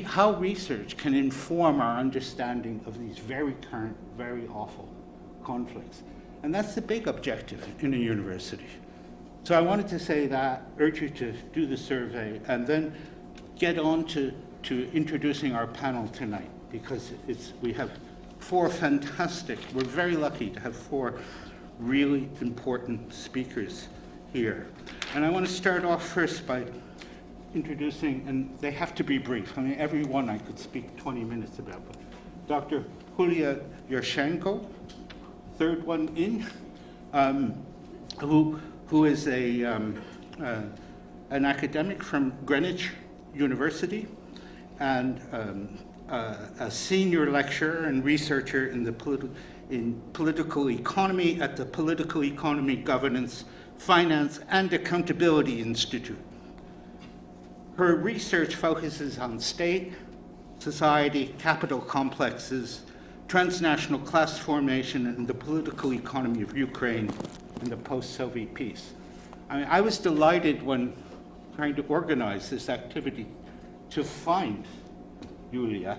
how research can inform our understanding of these very current, very awful conflicts. And that's the big objective in a university. So I wanted to say that, urge you to do the survey, and then get on to introducing our panel tonight, because we have four fantastic, we're very lucky to have four really important speakers here. And I want to start off first by introducing, and they have to be brief. I mean, every one I could speak 20 minutes about, but Dr. Yuliya Yurchenko, third one in, who is an academic from Greenwich University and a senior lecturer and researcher in political economy at the Political Economy, Governance, Finance, and Accountability Institute. Her research focuses on state, society, capital complexes, transnational class formation, and the political economy of Ukraine in the post-Soviet peace. I mean, I was delighted when trying to organize this activity to find Yuliya.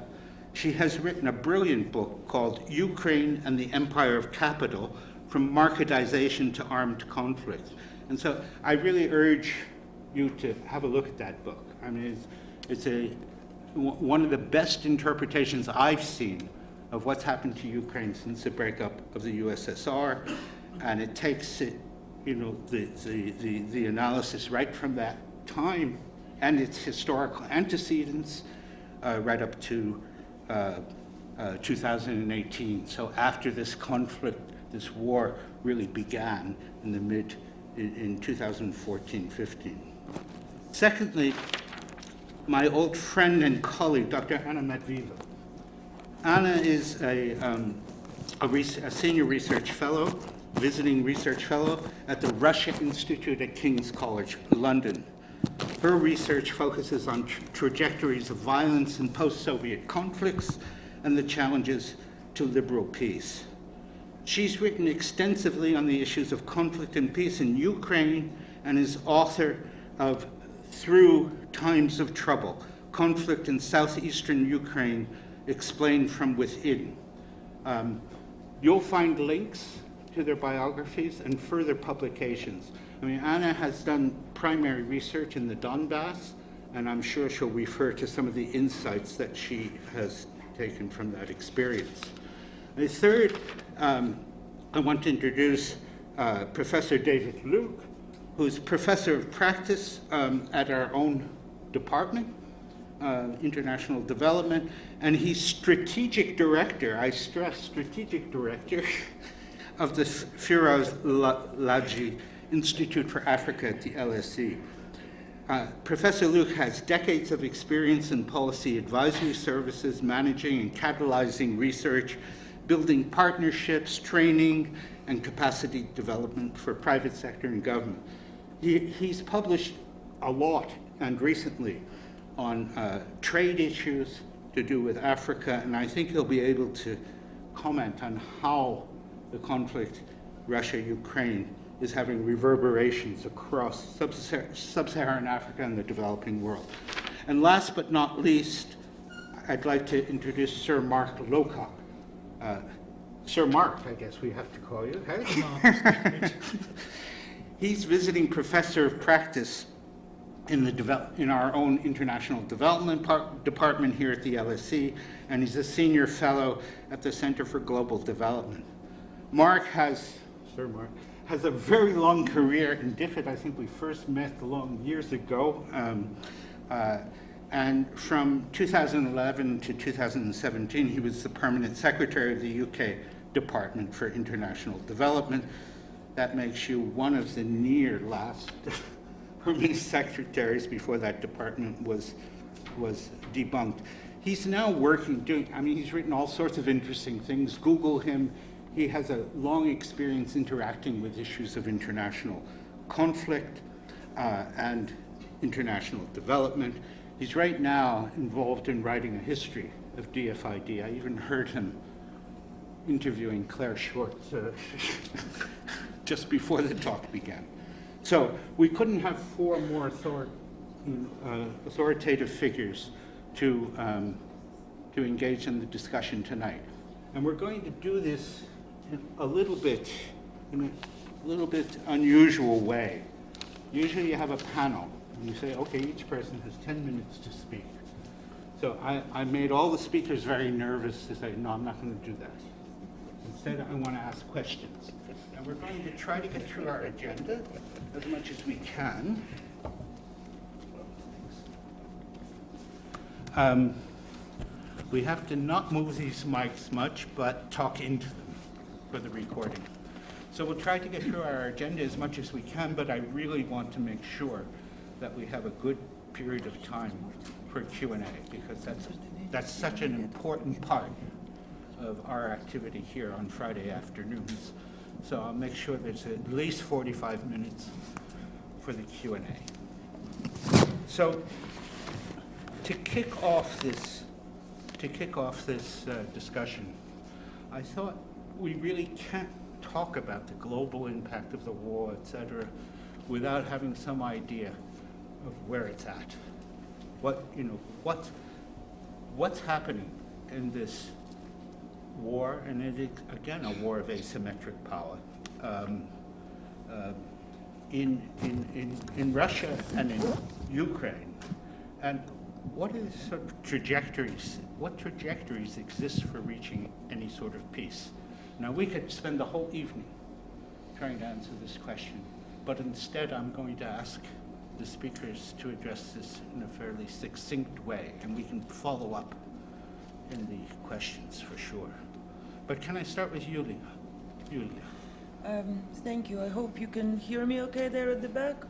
She has written a brilliant book called Ukraine and the Empire of Capital, From Marketization to Armed Conflict. And so I really urge you to have a look at that book. I mean, it's one of the best interpretations I've seen of what's happened to Ukraine since the breakup of the USSR, and it takes it, the analysis right from that time and its historical antecedents right up to 2018. So after this conflict, this war really began in 2014-15. Secondly, my old friend and colleague, Dr. Anna Matveeva. Anna is a senior research fellow, visiting research fellow at the Russia Institute at King's College, London. Her research focuses on trajectories of violence in post-Soviet conflicts and the challenges to liberal peace. She's written extensively on the issues of conflict and peace in Ukraine and is author of Through Times of Trouble, Conflict in Southeastern Ukraine Explained from Within. You'll find links to their biographies and further publications. I mean, Anna has done primary research in the Donbass, and I'm sure she'll refer to some of the insights that she has taken from that experience. The third, I want to introduce Professor David Luke, who's professor of practice at our own department, international development, and he's strategic director, I stress strategic director, of the Firoz Laji Institute for Africa at the LSE. Professor Luke has decades of experience in policy advisory services, managing and catalyzing research, building partnerships, training, and capacity development for private sector and government. He's published a lot, and recently, on trade issues to do with Africa, and I think he'll be able to comment on how the conflict, Russia-Ukraine, is having reverberations across sub-Saharan Africa and the developing world. And last but not least, I'd like to introduce Sir Mark Lowcock. Sir Mark, I guess we have to call you, hey? He's visiting professor of practice in our own international development department here at the LSE, and he's a senior fellow at the Center for Global Development. Sir Mark, has a very long career in DFID. I think we first met years ago. And from 2011 to 2017, he was the permanent secretary of the UK Department for International Development. That makes you one of the near last permanent secretaries before that department was debunked. He's now he's written all sorts of interesting things. Google him. He has a long experience interacting with issues of international conflict and international development. He's right now involved in writing a history of DFID. I even heard him interviewing Claire Schwartz just before the talk began. So we couldn't have four more authoritative figures to engage in the discussion tonight. And we're going to do this in a little bit unusual way. Usually you have a panel, and you say, okay, each person has 10 minutes to speak. So I made all the speakers very nervous to say, no, I'm not going to do that. Instead, I want to ask questions. And we're going to try to get through our agenda as much as we can. We have to not move these mics much, but talk into them for the recording. So we'll try to get through our agenda as much as we can, but I really want to make sure that we have a good period of time for Q&A, because that's such an important part of our activity here on Friday afternoons. So I'll make sure there's at least 45 minutes for the Q&A. So to kick off this discussion, I thought we really can't talk about the global impact of the war, etc., without having some idea of where it's at. What's happening in this war, and it is again a war of asymmetric power in Russia and in Ukraine, and what is sort of trajectories? What trajectories exist for reaching any sort of peace? Now, we could spend the whole evening trying to answer this question, but instead I'm going to ask the speakers to address this in a fairly succinct way, and we can follow up in the questions for sure. But can I start with Yuliya? Thank you. I hope you can hear me okay there at the back.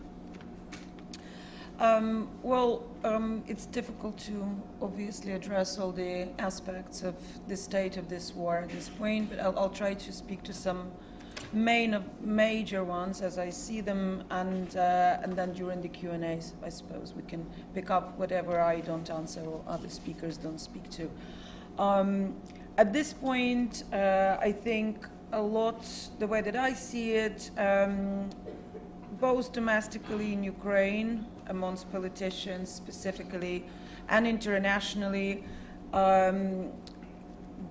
It's difficult to obviously address all the aspects of the state of this war at this point, but I'll try to speak to some major ones as I see them, and then during the Q&As, I suppose we can pick up whatever I don't answer or other speakers don't speak to. At this point, I think a lot, the way that I see it, both domestically in Ukraine, amongst politicians specifically, and internationally,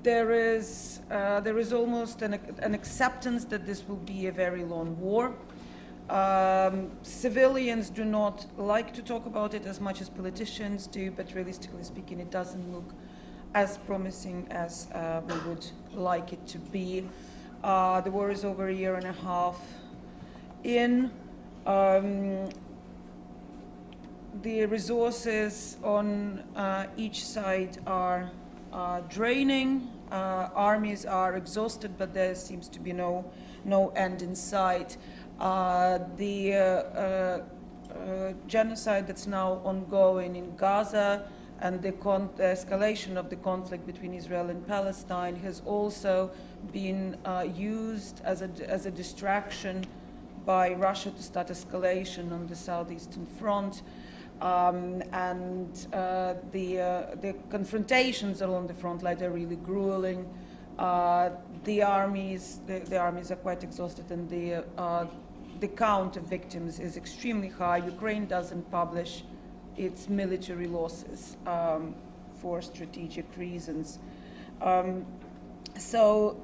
there is almost an acceptance that this will be a very long war. Civilians do not like to talk about it as much as politicians do, but realistically speaking, it doesn't look as promising as we would like it to be. The war is over a year and a half in. The resources on each side are draining. Armies are exhausted, but there seems to be no end in sight. The genocide that's now ongoing in Gaza and the escalation of the conflict between Israel and Palestine has also been used as a distraction by Russia to start escalation on the southeastern front. The confrontations along the front line are really grueling. The armies are quite exhausted, and the count of victims is extremely high. Ukraine doesn't publish its military losses for strategic reasons. So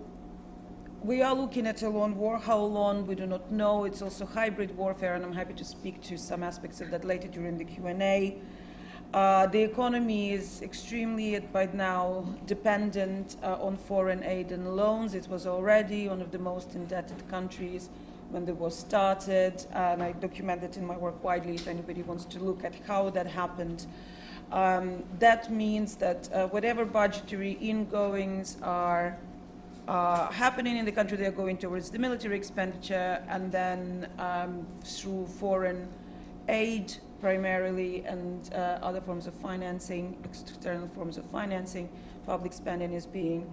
we are looking at a long war. How long, we do not know. It's also hybrid warfare, and I'm happy to speak to some aspects of that later during the Q&A. The economy is extremely, by now, dependent on foreign aid and loans. It was already one of the most indebted countries when the war started, and I document it in my work widely if anybody wants to look at how that happened. That means that whatever budgetary ingoings are happening in the country, they're going towards the military expenditure, and then through foreign aid primarily and other forms of financing, external forms of financing, public spending is being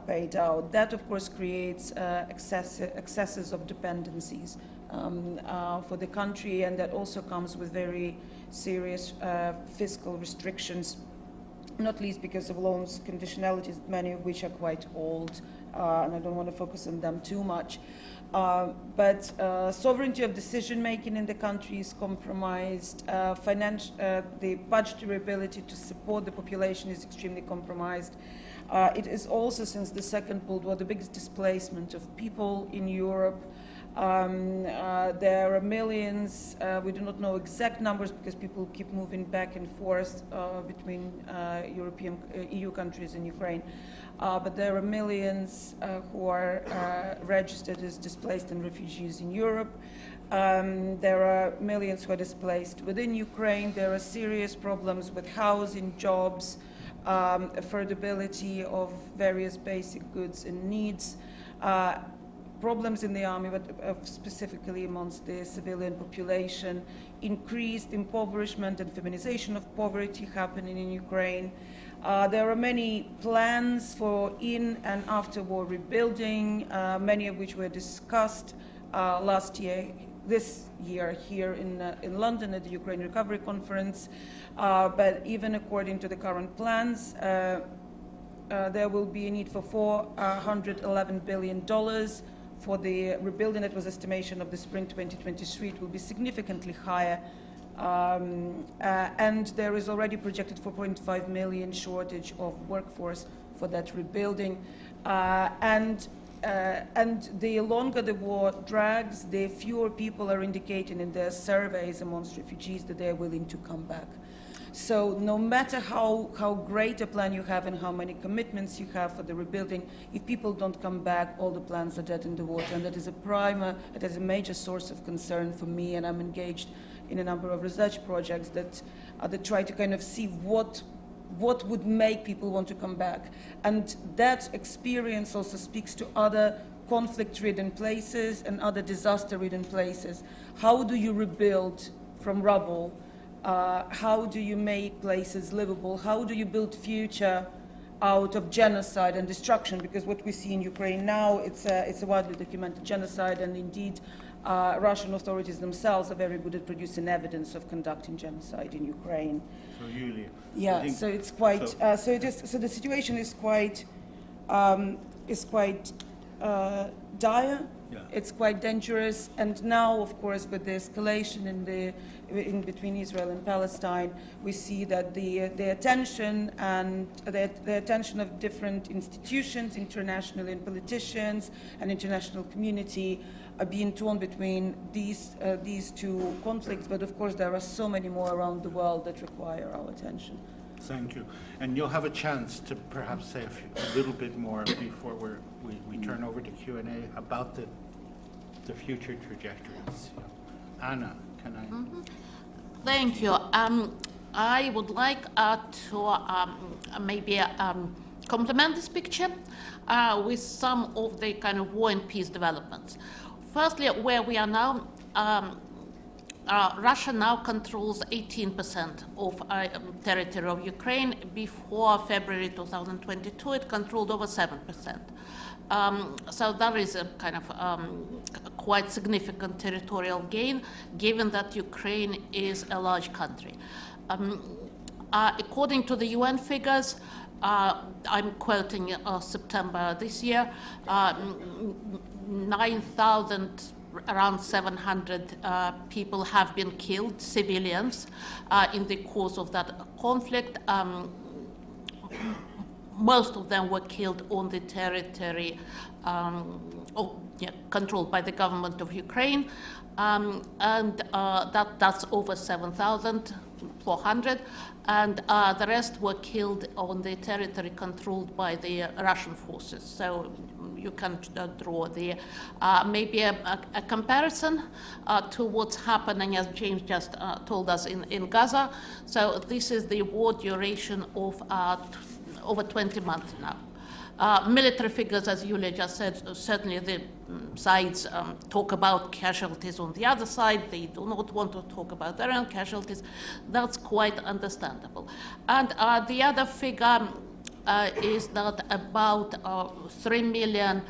paid out. That, of course, creates excesses of dependencies for the country, and that also comes with very serious fiscal restrictions not least because of loans conditionalities, many of which are quite old, and I don't want to focus on them too much. But sovereignty of decision-making in the country is compromised. The budgetary ability to support the population is extremely compromised. It is also, since the Second World War, the biggest displacement of people in Europe. There are millions, we do not know exact numbers because people keep moving back and forth between EU countries and Ukraine. But there are millions who are registered as displaced and refugees in Europe. There are millions who are displaced within Ukraine. There are serious problems with housing, jobs, affordability of various basic goods and needs. Problems in the army, but specifically amongst the civilian population, increased impoverishment and feminization of poverty happening in Ukraine. There are many plans for in and after war rebuilding, many of which were discussed this year here in London at the Ukraine Recovery Conference. But even according to the current plans, there will be a need for $411 billion for the rebuilding. That was estimation of the spring 2023. It will be significantly higher. And there is already projected 4.5 million shortage of workforce for that rebuilding. And the longer the war drags, the fewer people are indicating in their surveys amongst refugees that they are willing to come back. So no matter how great a plan you have and how many commitments you have for the rebuilding, if people don't come back, all the plans are dead in the water. And that is a major source of concern for me, and I'm engaged in a number of research projects that try to kind of see what would make people want to come back. And that experience also speaks to other conflict-ridden places and other disaster-ridden places. How do you rebuild from rubble? How do you make places livable? How do you build future out of genocide and destruction? Because what we see in Ukraine now, it's a widely documented genocide, and indeed Russian authorities themselves are very good at producing evidence of conducting genocide in Ukraine. So Yuliya. Yeah, so it's quite, so the situation is quite dire. Yeah. It's quite dangerous, and now, of course, with the escalation in between Israel and Palestine, we see that the attention and the attention of different institutions, internationally, and politicians and international community are being torn between these two conflicts. But of course, there are so many more around the world that require our attention. Thank you. And you'll have a chance to perhaps say a little bit more before we turn over to Q&A about the future trajectories. Anna, can I? Mm-hmm. Thank you. I would like to maybe complement this picture with some of the kind of war and peace developments. Firstly, where we are now, Russia now controls 18% of territory of Ukraine. Before February 2022, it controlled over 7%. So that is a kind of quite significant territorial gain, given that Ukraine is a large country. According to the UN figures, I'm quoting September this year, 9,000, around 700 people have been killed, civilians, in the course of that conflict. Most of them were killed on the territory controlled by the government of Ukraine, and that's over 7,400, and the rest were killed on the territory controlled by the Russian forces. So you can draw the maybe a comparison to what's happening, as James just told us, in Gaza. So this is the war duration of over 20 months now. Military figures, as Yuliya just said, certainly the sides talk about casualties on the other side. They do not want to talk about their own casualties. That's quite understandable. And the other figure is that about 3 million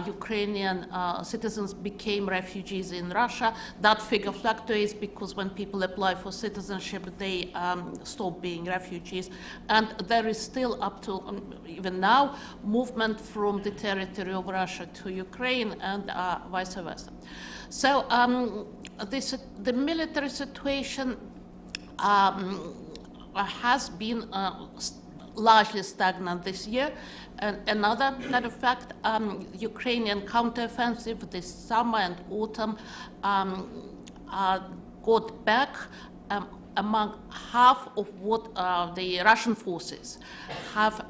Ukrainian citizens became refugees in Russia. That figure fluctuates because when people apply for citizenship, they stop being refugees. And there is still, up to even now, movement from the territory of Russia to Ukraine and vice versa. So the military situation has been largely stagnant this year. And another kind of fact, Ukrainian counteroffensive this summer and autumn got back among half of what the Russian forces have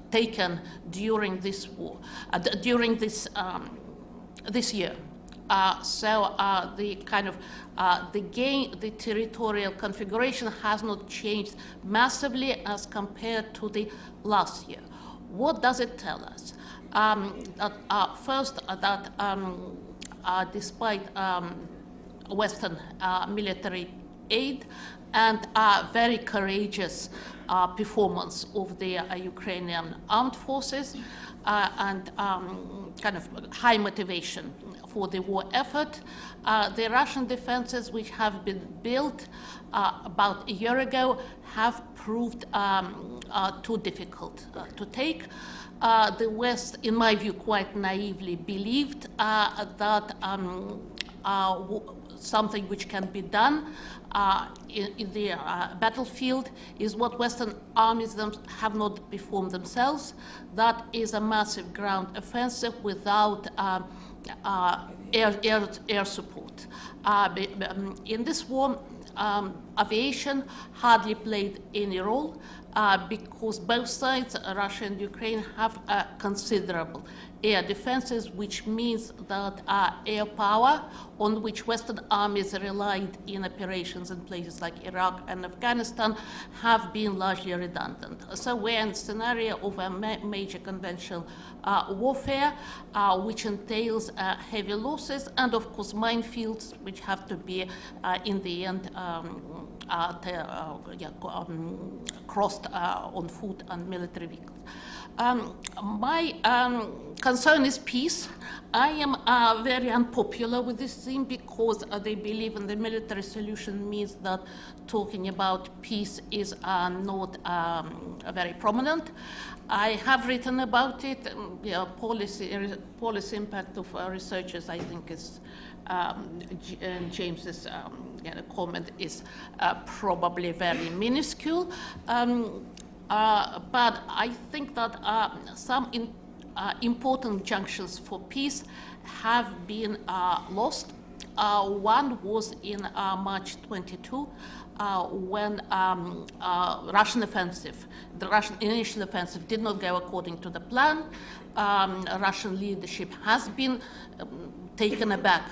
taken during this war, during this year. So the kind of the territorial configuration has not changed massively as compared to the last year. What does it tell us? First, that despite Western military aid and very courageous performance of the Ukrainian armed forces and kind of high motivation for the war effort, the Russian defenses, which have been built about a year ago, have proved too difficult to take. The West, in my view, quite naively believed that something which can be done in the battlefield is what Western armies have not performed themselves. That is a massive ground offensive without air support. In this war, aviation hardly played any role because both sides, Russia and Ukraine, have considerable air defenses, which means that air power, on which Western armies relied in operations in places like Iraq and Afghanistan, have been largely redundant. So we're in a scenario of a major conventional warfare, which entails heavy losses and, of course, minefields, which have to be, in the end, crossed on foot and military vehicles. My concern is peace. I am very unpopular with this theme because they believe in the military solution means that talking about peace is not very prominent. I have written about it. Policy impact of researchers, I think, is James's comment is probably very minuscule. But I think that some important junctions for peace have been lost. One was in March 22, when Russian offensive, the Russian initial offensive did not go according to the plan. Russian leadership has been taken aback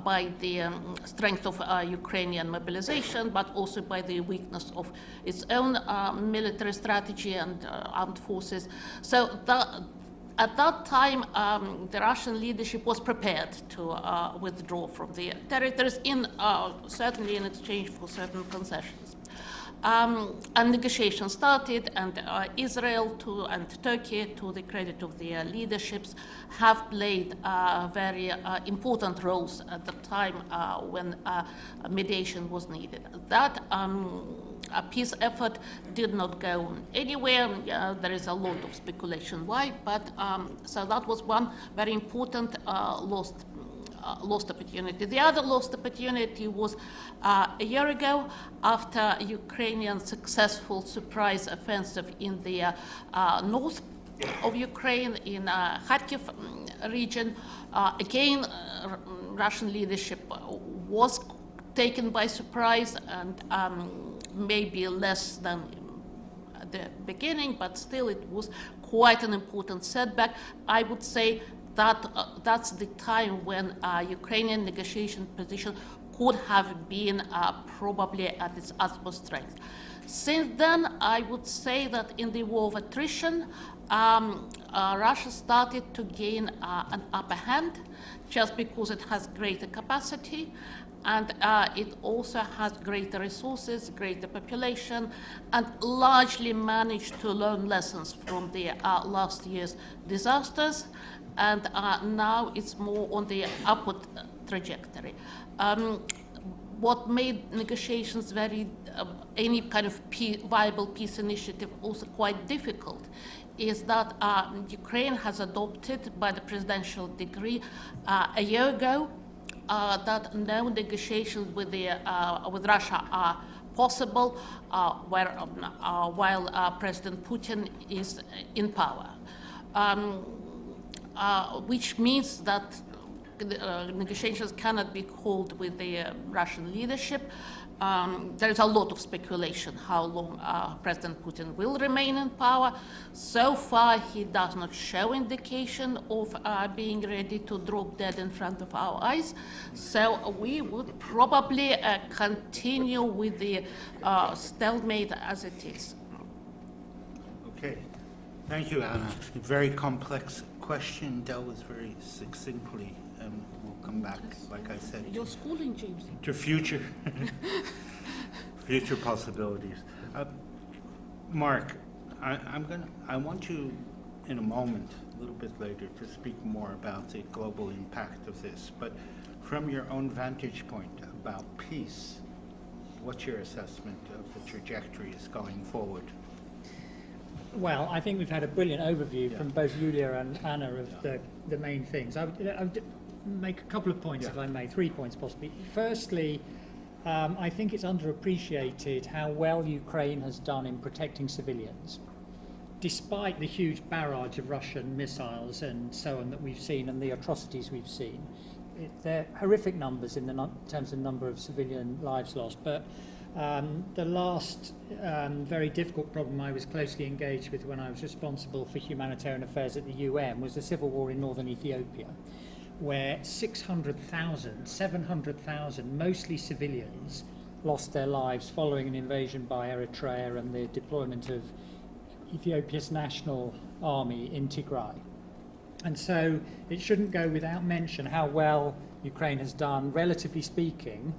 by the strength of Ukrainian mobilization, but also by the weakness of its own military strategy and armed forces. So at that time, the Russian leadership was prepared to withdraw from the territories, certainly in exchange for certain concessions. And negotiations started, and Israel and Turkey, to the credit of their leaderships, have played very important roles at the time when mediation was needed. That peace effort did not go anywhere. There is a lot of speculation why, but so that was one very important lost opportunity. The other lost opportunity was a year ago, after Ukrainian successful surprise offensive in the north of Ukraine, in Kharkiv region. Again, Russian leadership was taken by surprise, and maybe less than at the beginning, but still it was quite an important setback. I would say that that's the time when Ukrainian negotiation position could have been probably at its utmost strength. Since then, I would say that in the war of attrition, Russia started to gain an upper hand just because it has greater capacity. and it also has greater resources, greater population, and largely managed to learn lessons from the last year's disasters, and now it's more on the upward trajectory. What made negotiations any kind of viable peace initiative also quite difficult is that Ukraine has adopted by the presidential decree a year ago that no negotiations with Russia are possible while President Putin is in power, which means that negotiations cannot be held with the Russian leadership. There is a lot of speculation how long President Putin will remain in power. So far, he does not show indication of being ready to drop dead in front of our eyes. So we would probably continue with the stalemate as it is. Okay. Thank you, Anna. A very complex question, dealt with very succinctly. We'll come back, like I said, Your schooling, James. to future possibilities. Mark, I want you in a moment, a little bit later, to speak more about the global impact of this. But from your own vantage point about peace, what's your assessment of the trajectories going forward? Well, I think we've had a brilliant overview from both Yuliya and Anna of the main things. I would make a couple of points, if I may, 3 points possibly. Firstly, I think it's underappreciated how well Ukraine has done in protecting civilians. Despite the huge barrage of Russian missiles and so on that we've seen and the atrocities we've seen, they're horrific numbers in terms of number of civilian lives lost. But the last very difficult problem I was closely engaged with when I was responsible for humanitarian affairs at the UN was the civil war in northern Ethiopia, where 700,000, mostly civilians, lost their lives following an invasion by Eritrea and the deployment of Ethiopia's national army in Tigray. And so it shouldn't go without mention how well Ukraine has done, relatively speaking,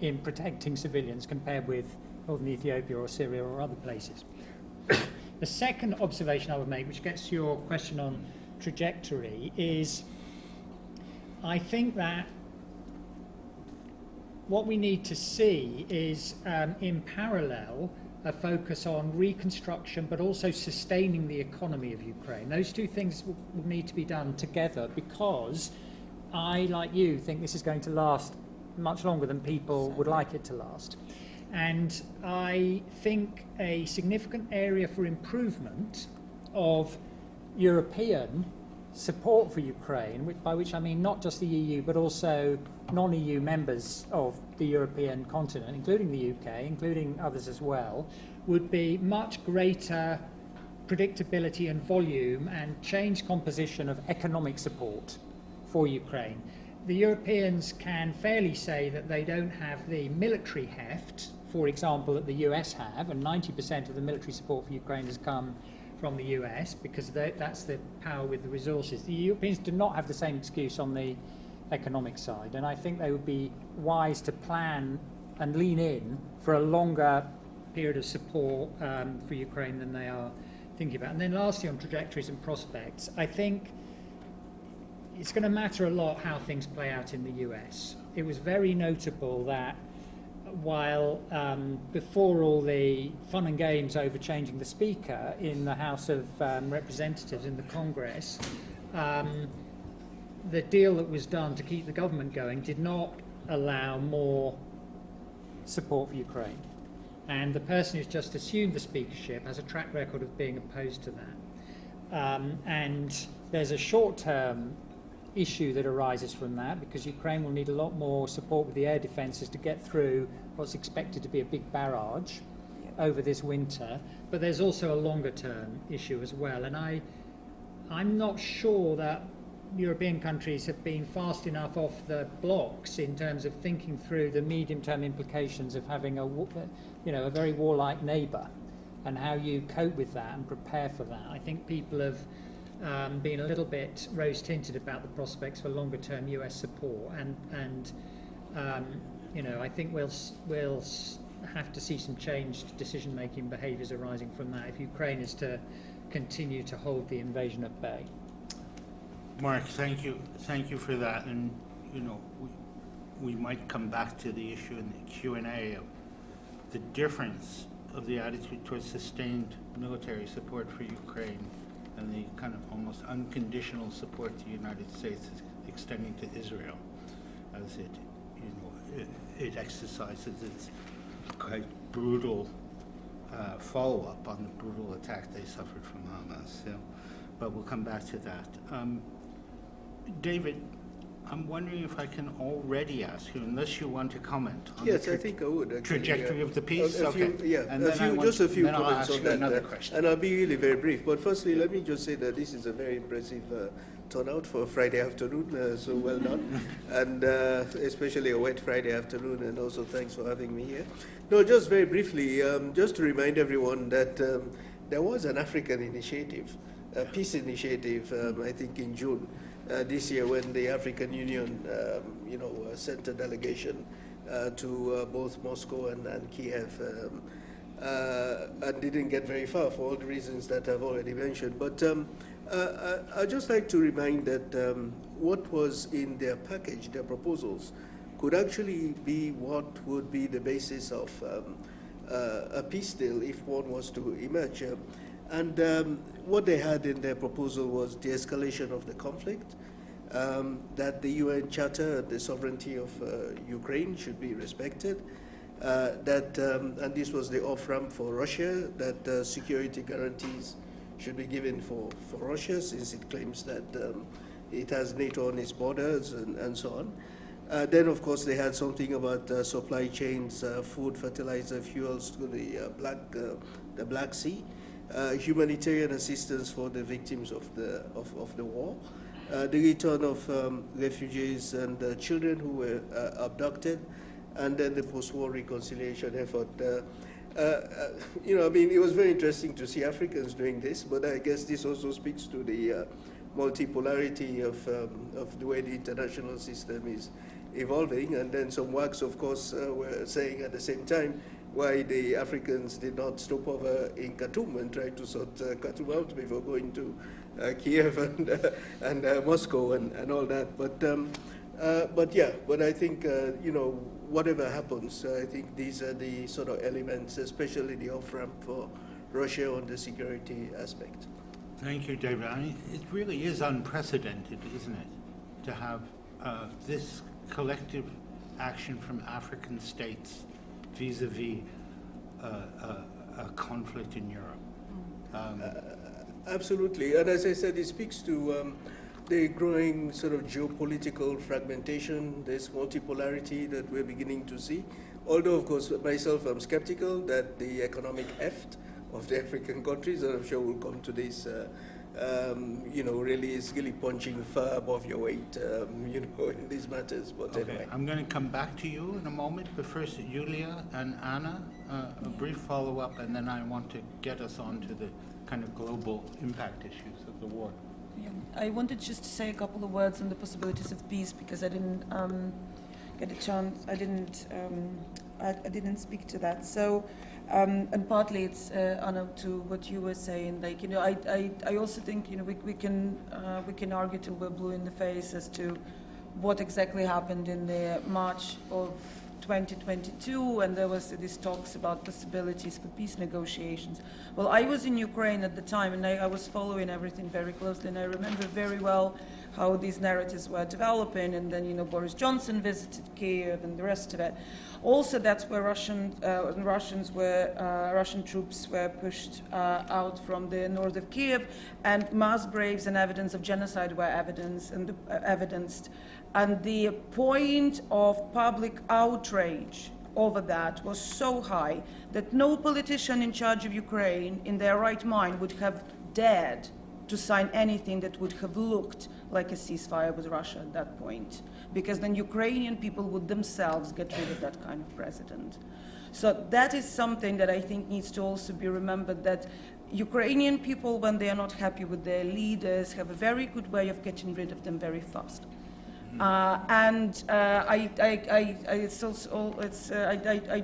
in protecting civilians compared with northern Ethiopia or Syria or other places. The second observation I would make, which gets to your question on trajectory, is I think that what we need to see is, in parallel, a focus on reconstruction but also sustaining the economy of Ukraine. Those two things will need to be done together, because I, like you, think this is going to last much longer than people would like it to last. And I think a significant area for improvement of European support for Ukraine, by which I mean not just the EU but also non-EU members of the European continent, including the UK, including others as well, would be much greater predictability and volume and change composition of economic support for Ukraine. The Europeans can fairly say that they don't have the military heft, for example, that the US have, and 90% of the military support for Ukraine has come from the US because that's the power with the resources. The Europeans do not have the same excuse on the economic side, and I think they would be wise to plan and lean in for a longer period of support for Ukraine than they are thinking about. And then lastly, on trajectories and prospects, I think it's going to matter a lot how things play out in the US. It was very notable that while before all the fun and games over changing the speaker in the House of Representatives in the Congress, the deal that was done to keep the government going did not allow more support for Ukraine. And the person who's just assumed the speakership has a track record of being opposed to that. And there's a short-term issue that arises from that, because Ukraine will need a lot more support with the air defences to get through what's expected to be a big barrage over this winter. But there's also a longer term issue as well, and I'm not sure that European countries have been fast enough off the blocks in terms of thinking through the medium term implications of having a very warlike neighbour and how you cope with that and prepare for that. I think people have been a little bit rose-tinted about the prospects for longer-term US support, and I think we'll have to see some changed decision-making behaviours arising from that if Ukraine is to continue to hold the invasion at bay. Mark, thank you for that. And we might come back to the issue in the Q&A of the difference of the attitude towards sustained military support for Ukraine and the kind of almost unconditional support the United States is extending to Israel as it exercises its quite brutal follow-up on the brutal attack they suffered from Hamas. So, but we'll come back to that. David, I'm wondering if I can already ask you, unless you want to comment on Yes, I think I would. Actually, trajectory of the piece. A few, Okay. yeah, And a then few, just a few then I'll comments ask on you that. another question. And I'll be really very brief. But firstly, let me just say that this is a very impressive turnout for a Friday afternoon, so well done. And especially a wet Friday afternoon, and also thanks for having me here. No, just very briefly, just to remind everyone that there was an African initiative, a peace initiative, I think in June this year, when the African Union, sent a delegation to both Moscow and Kiev, and didn't get very far for all the reasons that I've already mentioned. But I'd just like to remind that what was in their package, their proposals, could actually be what would be the basis of a peace deal if one was to emerge. And what they had in their proposal was de-escalation of the conflict, that the UN Charter, the sovereignty of Ukraine should be respected, that, and this was the off-ramp for Russia, that security guarantees should be given for Russia, since it claims that it has NATO on its borders and so on. Then, of course, they had something about supply chains, food, fertilizer, fuels to the Black Sea, humanitarian assistance for the victims of the war, the return of refugees and children who were abducted, and then the post-war reconciliation effort. It was very interesting to see Africans doing this, but I guess this also speaks to the multipolarity of the way the international system is evolving. And then some WACs, of course, were saying at the same time why the Africans did not stop over in Khartoum and try to sort Khartoum out before going to Kiev and Moscow and all that. But I think, whatever happens, I think these are the sort of elements, especially the off-ramp for Russia on the security aspect. Thank you, David. I mean, it really is unprecedented, isn't it, to have this collective action from African states vis-a-vis a conflict in Europe. Absolutely, and as I said, it speaks to the growing sort of geopolitical fragmentation, this multipolarity that we're beginning to see. Although, of course, myself, I'm skeptical that the economic heft of the African countries, and I'm sure we'll come to this, really is really punching far above your weight, in these matters. But Okay, anyway. I'm going to come back to you in a moment, but first, Yuliya and Anna, a brief follow-up, and then I want to get us on to the kind of global impact issues of the war. Yeah. I wanted just to say a couple of words on the possibilities of peace, because I didn't get a chance. I didn't speak to that. So, and partly it's Anna, to what you were saying. I also think we can argue till we're blue in the face as to what exactly happened in the March of 2022, and there was these talks about possibilities for peace negotiations. Well, I was in Ukraine at the time, and I was following everything very closely, and I remember very well how these narratives were developing, and then Boris Johnson visited Kiev and the rest of it. Also, that's where Russian troops were pushed out from the north of Kiev, and mass graves and evidence of genocide were evidenced. And the point of public outrage over that was so high that no politician in charge of Ukraine in their right mind would have dared to sign anything that would have looked like a ceasefire with Russia at that point, because then Ukrainian people would themselves get rid of that kind of president. So that is something that I think needs to also be remembered, that Ukrainian people, when they are not happy with their leaders, have a very good way of getting rid of them very fast. I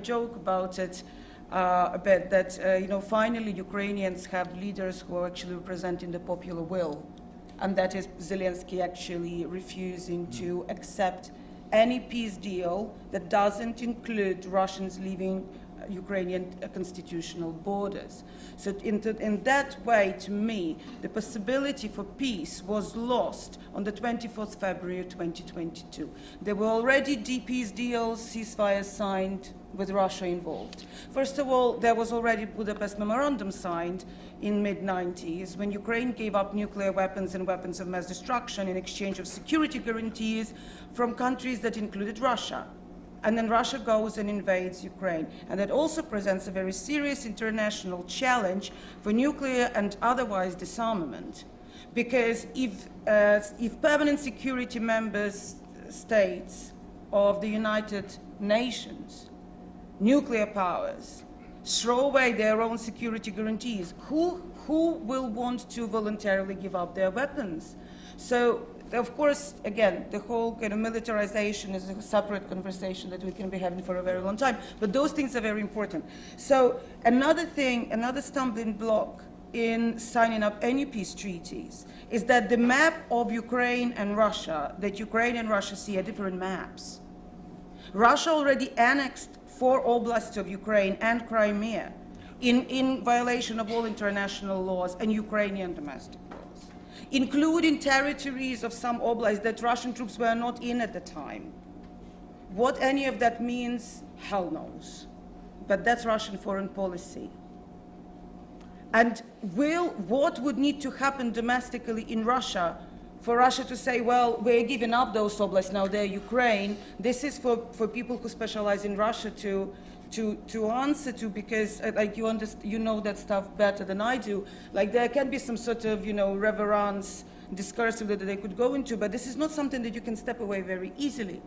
joke about it a bit that finally Ukrainians have leaders who are actually representing the popular will, and that is Zelensky actually refusing to accept any peace deal that doesn't include Russians leaving Ukrainian constitutional borders. So in that way, to me, the possibility for peace was lost on the 24th February 2022. There were already peace deals, ceasefires signed with Russia involved. First of all, there was already Budapest Memorandum signed in mid-90s when Ukraine gave up nuclear weapons and weapons of mass destruction in exchange of security guarantees from countries that included Russia. And then Russia goes and invades Ukraine. And that also presents a very serious international challenge for nuclear and otherwise disarmament. Because if permanent security members states of the United Nations, nuclear powers, throw away their own security guarantees, who will want to voluntarily give up their weapons? So, of course, again, the whole kind of militarization is a separate conversation that we can be having for a very long time, but those things are very important. So another thing, another stumbling block in signing up any peace treaties is that the map of Ukraine and Russia, that Ukraine and Russia see are different maps. Russia already annexed 4 oblasts of Ukraine and Crimea in violation of all international laws and Ukrainian domestic laws, including territories of some oblasts that Russian troops were not in at the time. What any of that means, hell knows. But that's Russian foreign policy. And what would need to happen domestically in Russia for Russia to say, well, we're giving up those oblasts, now they're Ukraine? This is for people who specialize in Russia to answer to, because like you know that stuff better than I do. Like there can be some sort of reverence discursive that they could go into, but this is not something that you can step away very easily.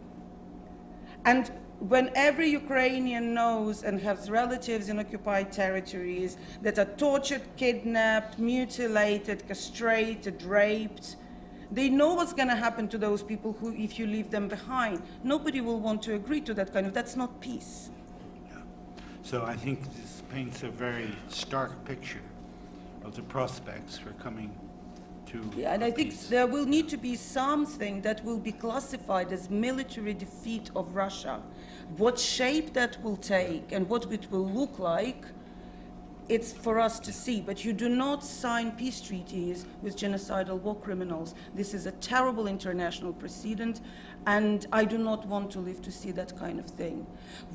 And when every Ukrainian knows and has relatives in occupied territories that are tortured, kidnapped, mutilated, castrated, raped, they know what's going to happen to those people who, if you leave them behind. Nobody will want to agree to that kind of, that's not peace. Yeah. So I think this paints a very stark picture of the prospects for coming to and I think peace. there will need to be something that will be classified as military defeat of Russia. What shape that will take and what it will look like, it's for us to see. But you do not sign peace treaties with genocidal war criminals. This is a terrible international precedent, and I do not want to live to see that kind of thing.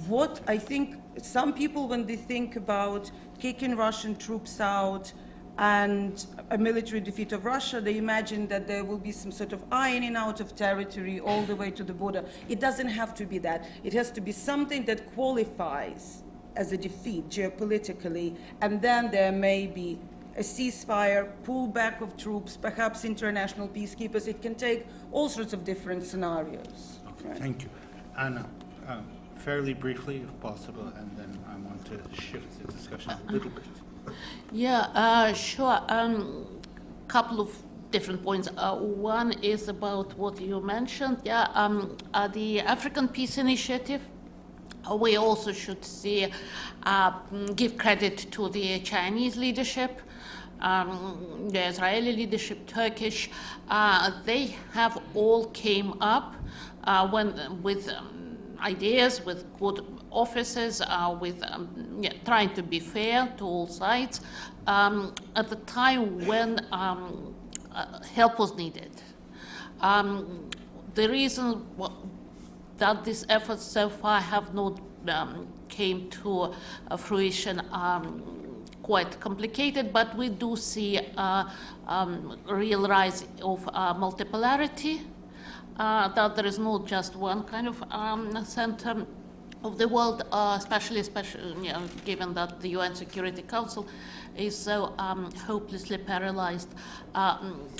What I think some people, when they think about kicking Russian troops out and a military defeat of Russia, they imagine that there will be some sort of ironing out of territory all the way to the border. It doesn't have to be that. It has to be something that qualifies as a defeat geopolitically, and then there may be a ceasefire, pullback of troops, perhaps international peacekeepers. It can take all sorts of different scenarios. Okay, Right. thank you. Anna, fairly briefly, if possible, and then I want to shift the discussion a little bit. Yeah, sure. Couple of different points. One is about what you mentioned. Yeah, the African Peace Initiative. We also should give credit to the Chinese leadership, the Israeli leadership, Turkish. They have all came up with ideas, with good offices, with trying to be fair to all sides at the time when help was needed. The reason that these efforts so far have not came to fruition quite complicated, but we do see a real rise of multipolarity, that there is not just one kind of center of the world, especially given that the UN Security Council is so hopelessly paralyzed.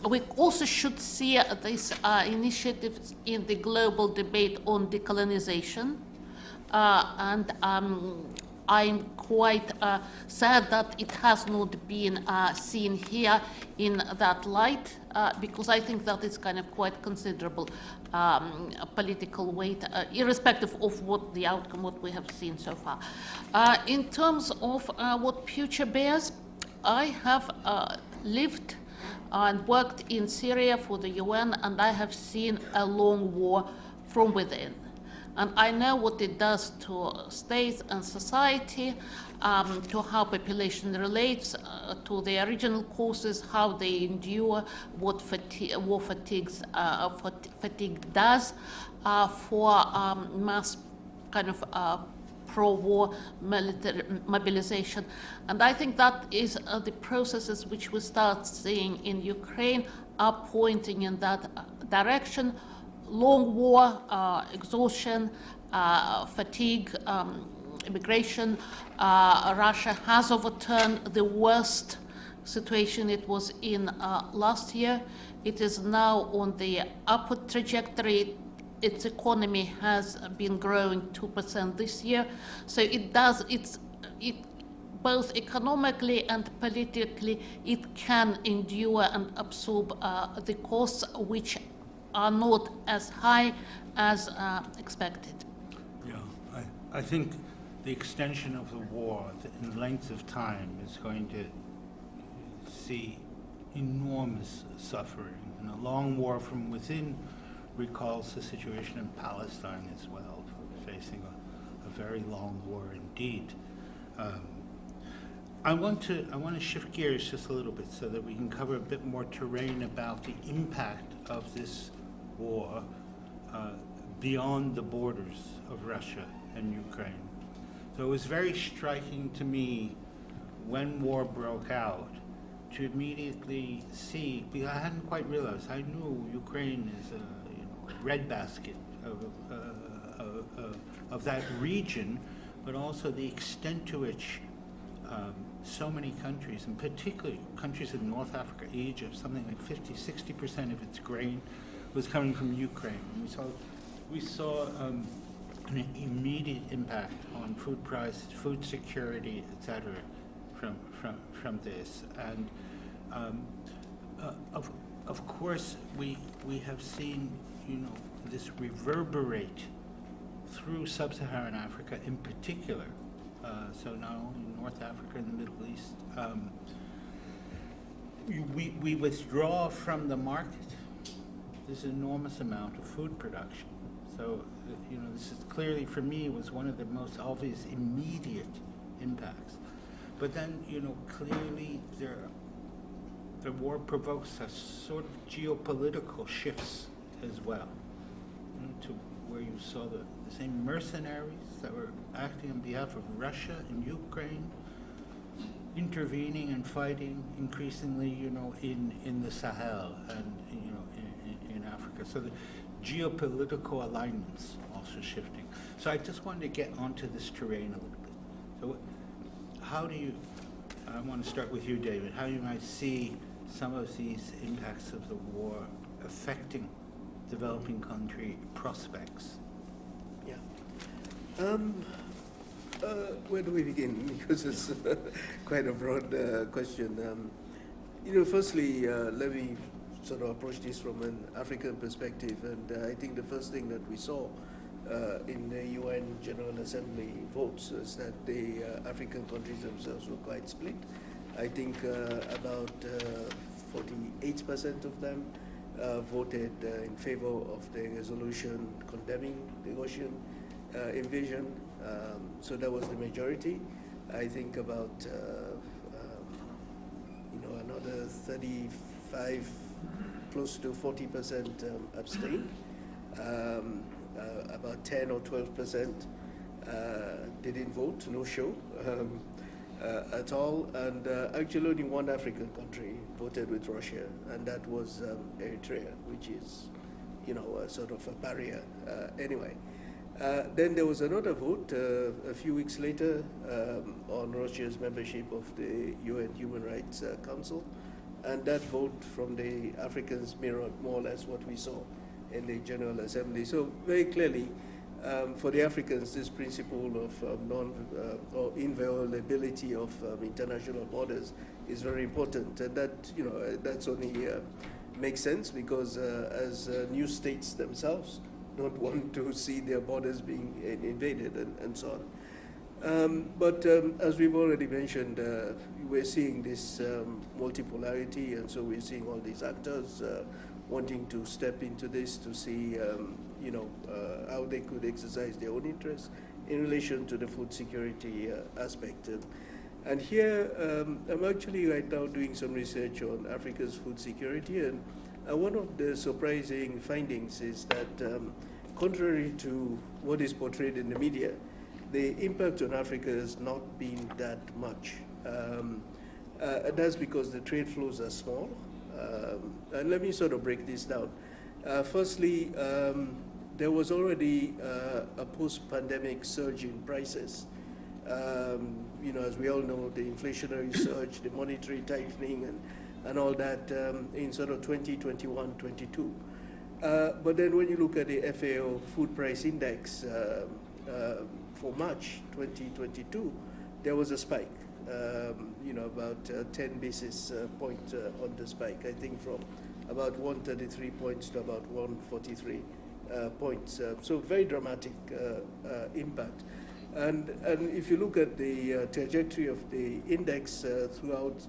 We also should see these initiatives in the global debate on decolonization, and I'm quite sad that it has not been seen here in that light, because I think that it's kind of quite considerable political weight, irrespective of what the outcome, what we have seen so far. In terms of what future bears, I have lived and worked in Syria for the UN, and I have seen a long war from within. And I know what it does to states and society, to how population relates to their original causes, how they endure, what war fatigue does for mass kind of pro-war military mobilization. And I think that is the processes which we start seeing in Ukraine are pointing in that direction. Long war, exhaustion, fatigue, immigration. Russia has overturned the worst situation it was in last year. It is now on the upward trajectory. Its economy has been growing 2% this year. So it both economically and politically, it can endure and absorb the costs which are not as high as expected. Yeah, I think the extension of the war in length of time is going to see enormous suffering. And a long war from within recalls the situation in Palestine as well, facing a very long war indeed. I want to shift gears just a little bit so that we can cover a bit more terrain about the impact of this war beyond the borders of Russia and Ukraine. So it was very striking to me when war broke out to immediately see, because I hadn't quite realized, I knew Ukraine is a breadbasket of that region, but also the extent to which so many countries, and particularly countries in North Africa, Egypt, something like 50-60% of its grain was coming from Ukraine. And we saw an immediate impact on food prices, food security, etc., from this. And of course, we have seen this reverberate through sub-Saharan Africa in particular. So not only North Africa and the Middle East. We withdraw from the market this enormous amount of food production. So, this is clearly, for me, was one of the most obvious immediate impacts. But then, clearly the war provokes a sort of geopolitical shifts as well, to where you saw the same mercenaries that were acting on behalf of Russia and Ukraine, intervening and fighting increasingly, in the Sahel and, in Africa. So the geopolitical alignments also shifting. So I just wanted to get onto this terrain a little bit. So I want to start with you, David, how you might see some of these impacts of the war affecting developing country prospects. Yeah. Where do we begin? Because it's quite a broad question. Firstly, let me sort of approach this from an African perspective. And I think the first thing that we saw in the UN General Assembly votes is that the African countries themselves were quite split. I think about 48% of them voted in favor of the resolution condemning the Russian invasion. So that was the majority. I think about another 35, close to 40% abstained. About 10 or 12% didn't vote, no show at all. And actually only one African country voted with Russia, and that was Eritrea, which is, a sort of a barrier anyway. Then there was another vote a few weeks later on Russia's membership of the UN Human Rights Council, and that vote from the Africans mirrored more or less what we saw in the General Assembly. So very clearly, For the Africans, this principle of or inviolability of international borders is very important, and that that's only makes sense because as new states themselves don't want to see their borders being invaded and so on. But as we've already mentioned, we're seeing this multipolarity, and so we're seeing all these actors wanting to step into this to see how they could exercise their own interests in relation to the food security aspect. And here, I'm actually right now doing some research on Africa's food security, and one of the surprising findings is that contrary to what is portrayed in the media, the impact on Africa has not been that much. That's because the trade flows are small. And let me sort of break this down. Firstly, there was already a post-pandemic surge in prices. As we all know, the inflationary surge, the monetary tightening, and all that in sort of 2021, 22. But then when you look at the FAO Food Price Index for March 2022, there was a spike. About 10 basis points on the spike, I think from about 133 points to about 143 points. So very dramatic impact. And if you look at the trajectory of the index throughout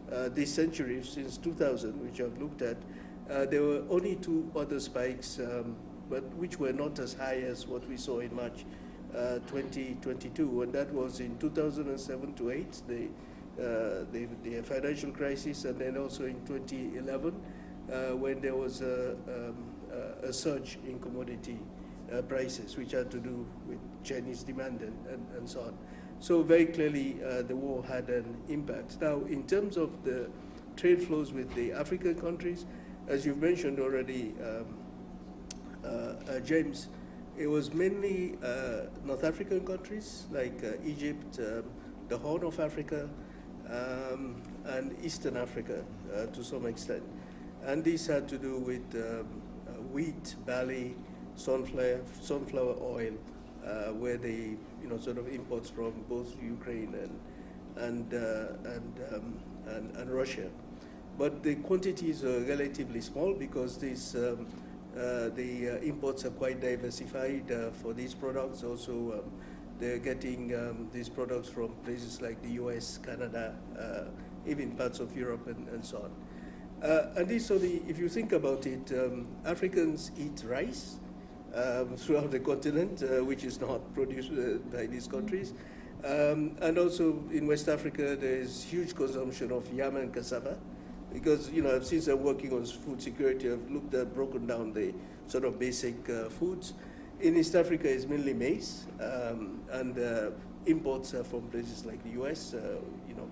this century, since 2000, which I've looked at, there were only two other spikes, but which were not as high as what we saw in March 2022, and that was in 2007 to 8, the financial crisis, and then also in 2011 when there was a surge in commodity prices, which had to do with Chinese demand and so on. So very clearly the war had an impact. Now, in terms of the trade flows with the African countries, as you've mentioned already, James, it was mainly North African countries like Egypt, the Horn of Africa, and Eastern Africa to some extent. And this had to do with wheat, barley, sunflower oil, where they sort of imports from both Ukraine and Russia. But the quantities are relatively small because these the imports are quite diversified for these products. Also, they're getting these products from places like the US, Canada, even parts of Europe and so on. And this, if you think about it, Africans eat rice throughout the continent, which is not produced by these countries. And also in West Africa, there is huge consumption of yam and cassava. Because, since I'm working on food security, I've broken down the sort of basic foods. In East Africa, it's mainly maize, and imports are from places like the US,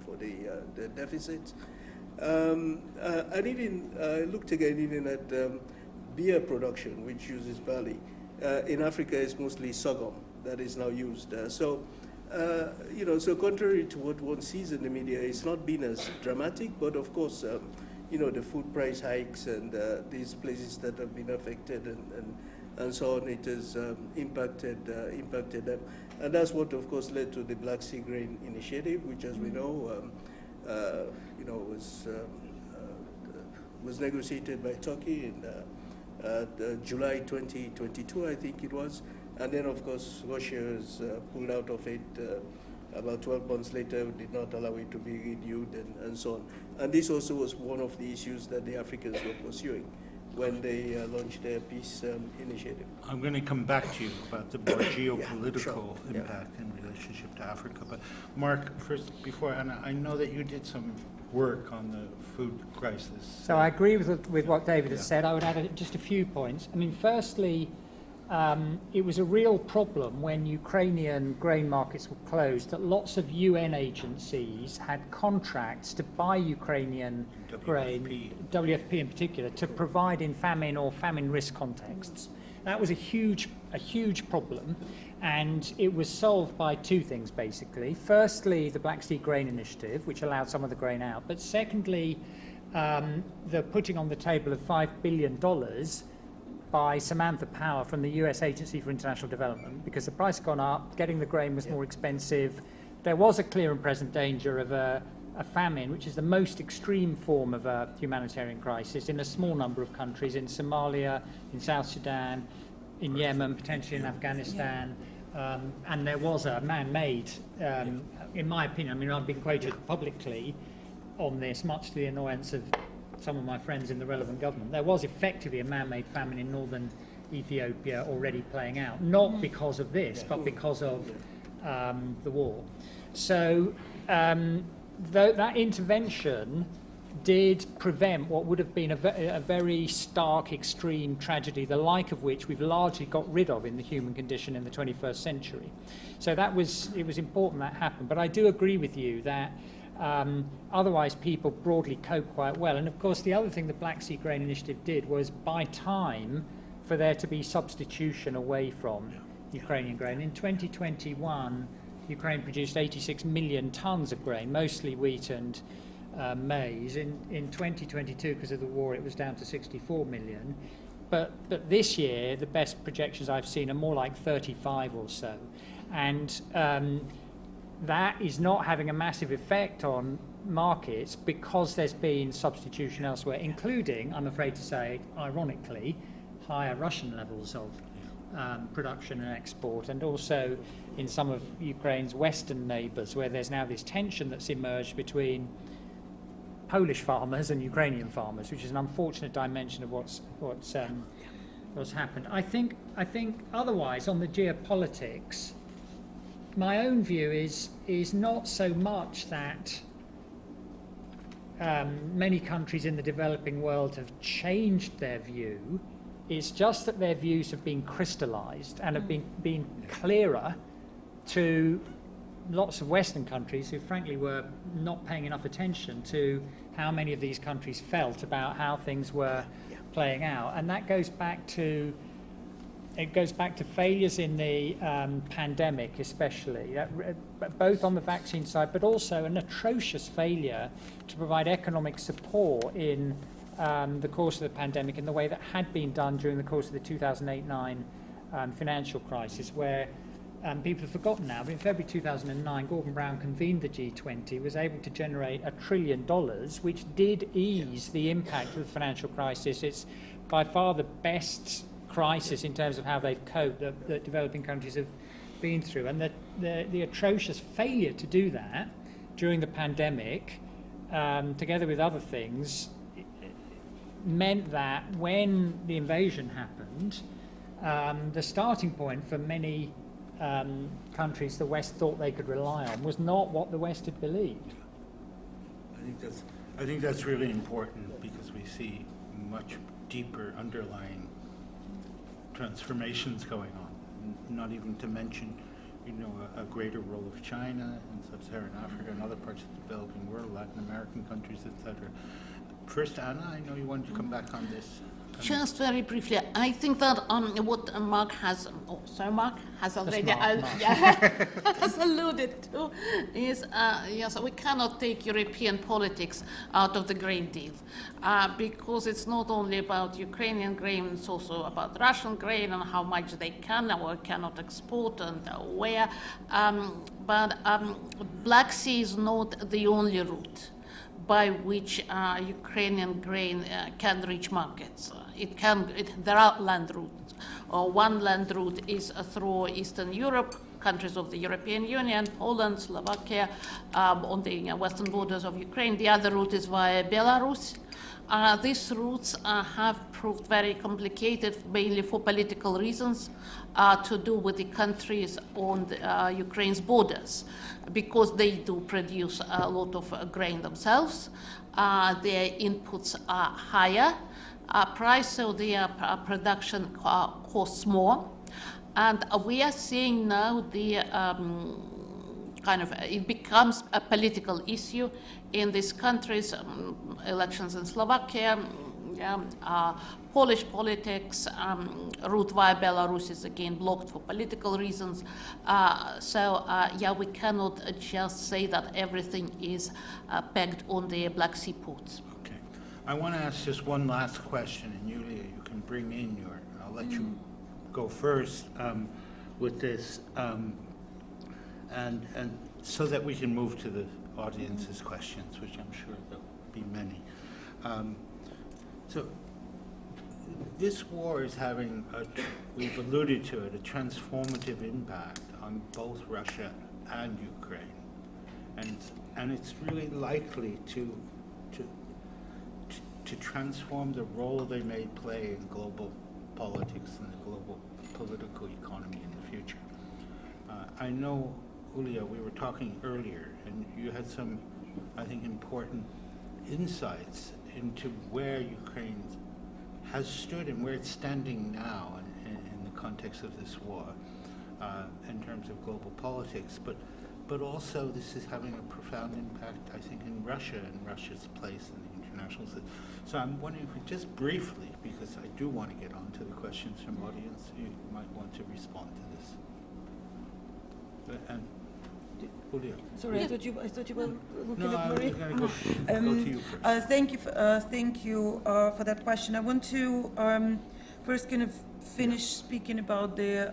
for the deficits. And even I looked again even at beer production, which uses barley. In Africa, it's mostly sorghum that is now used. So contrary to what one sees in the media, it's not been as dramatic, but of course, the food price hikes and these places that have been affected and so on, it has impacted them. And that's what, of course, led to the Black Sea Grain Initiative, which, as we know, was negotiated by Turkey in July 2022, I think it was. And then, of course, Russia has pulled out of it about 12 months later, did not allow it to be renewed and so on. And this also was one of the issues that the Africans were pursuing when they launched their peace initiative. I'm going to come back to you about the more geopolitical impact in relationship to Africa. But Mark, first, before Anna, I know that you did some work on the food crisis. So I agree with what David has said. I would add just a few points. I mean, firstly, it was a real problem when Ukrainian grain markets were closed that lots of UN agencies had contracts to buy Ukrainian grain, WFP in particular, to provide in famine or famine risk contexts. That was a huge problem, and it was solved by two things basically. Firstly, the Black Sea Grain Initiative, which allowed some of the grain out, but secondly, the putting on the table of $5 billion by Samantha Power from the US Agency for International Development, because the price had gone up, getting the grain was more expensive. There was a clear and present danger of a famine, which is the most extreme form of a humanitarian crisis in a small number of countries, in Somalia, in South Sudan, in Yemen, potentially in Afghanistan. And there was a man-made, in my opinion, I mean, I've been quoted publicly on this, much to the annoyance of some of my friends in the relevant government. There was effectively a man-made famine in northern Ethiopia already playing out, not because of this, but because of the war. So that intervention did prevent what would have been a very stark, extreme tragedy, the like of which we've largely got rid of in the human condition in the 21st century. So it was important that happened. But I do agree with you that otherwise people broadly cope quite well. And of course, the other thing the Black Sea Grain Initiative did was buy time for there to be substitution away from Ukrainian grain. In 2021, Ukraine produced 86 million tons of grain, mostly wheat and maize. In 2022, because of the war, it was down to 64 million. But this year, the best projections I've seen are more like 35 or so. And that is not having a massive effect on markets because there's been substitution elsewhere, including, I'm afraid to say, ironically, higher Russian levels of production and export, and also in some of Ukraine's western neighbours, where there's now this tension that's emerged between Polish farmers and Ukrainian farmers, which is an unfortunate dimension of what's happened. I think otherwise, on the geopolitics, my own view is not so much that many countries in the developing world have changed their view. It's just that their views have been crystallized and have been clearer to lots of Western countries who frankly were not paying enough attention to how many of these countries felt about how things were playing out. And that goes back to failures in the pandemic, especially, both on the vaccine side, but also an atrocious failure to provide economic support in the course of the pandemic in the way that had been done during the course of the 2008-9 financial crisis, where people have forgotten now, but in February 2009, Gordon Brown convened the G20, was able to generate $1 trillion, which did ease the impact of the financial crisis. It's by far the best crisis in terms of how they've coped that developing countries have been through. And the atrocious failure to do that during the pandemic, together with other things, meant that when the invasion happened, the starting point for many countries the West thought they could rely on was not what the West had believed. I think that's really important because we see much deeper underlying transformations going on. Not even to mention, a greater role of China and sub-Saharan Africa and other parts of the developing world, Latin American countries, etc. First, Anna, I know you wanted to come back on this. Just very briefly, I think that what Mark has already has alluded to is, yes, we cannot take European politics out of the grain deal because it's not only about Ukrainian grain, it's also about Russian grain and how much they can or cannot export and where. But Black Sea is not the only route by which Ukrainian grain can reach markets. There are land routes. One land route is through Eastern Europe, countries of the European Union, Poland, Slovakia, on the western borders of Ukraine. The other route is via Belarus. These routes have proved very complicated, mainly for political reasons, to do with the countries on Ukraine's borders, because they do produce a lot of grain themselves. Their inputs are higher price, so their production costs more. And we are seeing now the it becomes a political issue in these countries, elections in Slovakia, Polish politics, route via Belarus is again blocked for political reasons. We cannot just say that everything is pegged on the Black Sea ports. Okay. I want to ask just one last question, and Yuliya, you can bring in your I'll let you go first with this, and so that we can move to the audience's questions, which I'm sure there'll be many. So this war is having, we've alluded to it, a transformative impact on both Russia and Ukraine, and it's really likely to transform the role they may play in global politics and the global political economy in the future. I know, Yuliya, we were talking earlier, and you had some, I think, important insights into where Ukraine has stood and where it's standing now in the context of this war, in terms of global politics. But also this is having a profound impact, I think, in Russia and Russia's place in the international system. So I'm wondering if we just briefly, because I do want to get on to the questions from audience, you might want to respond to this. And Yuliya. Sorry, I thought you were looking No, at I'm Maria. going to go to you first. Thank you for that question. I want to first kind of finish speaking about the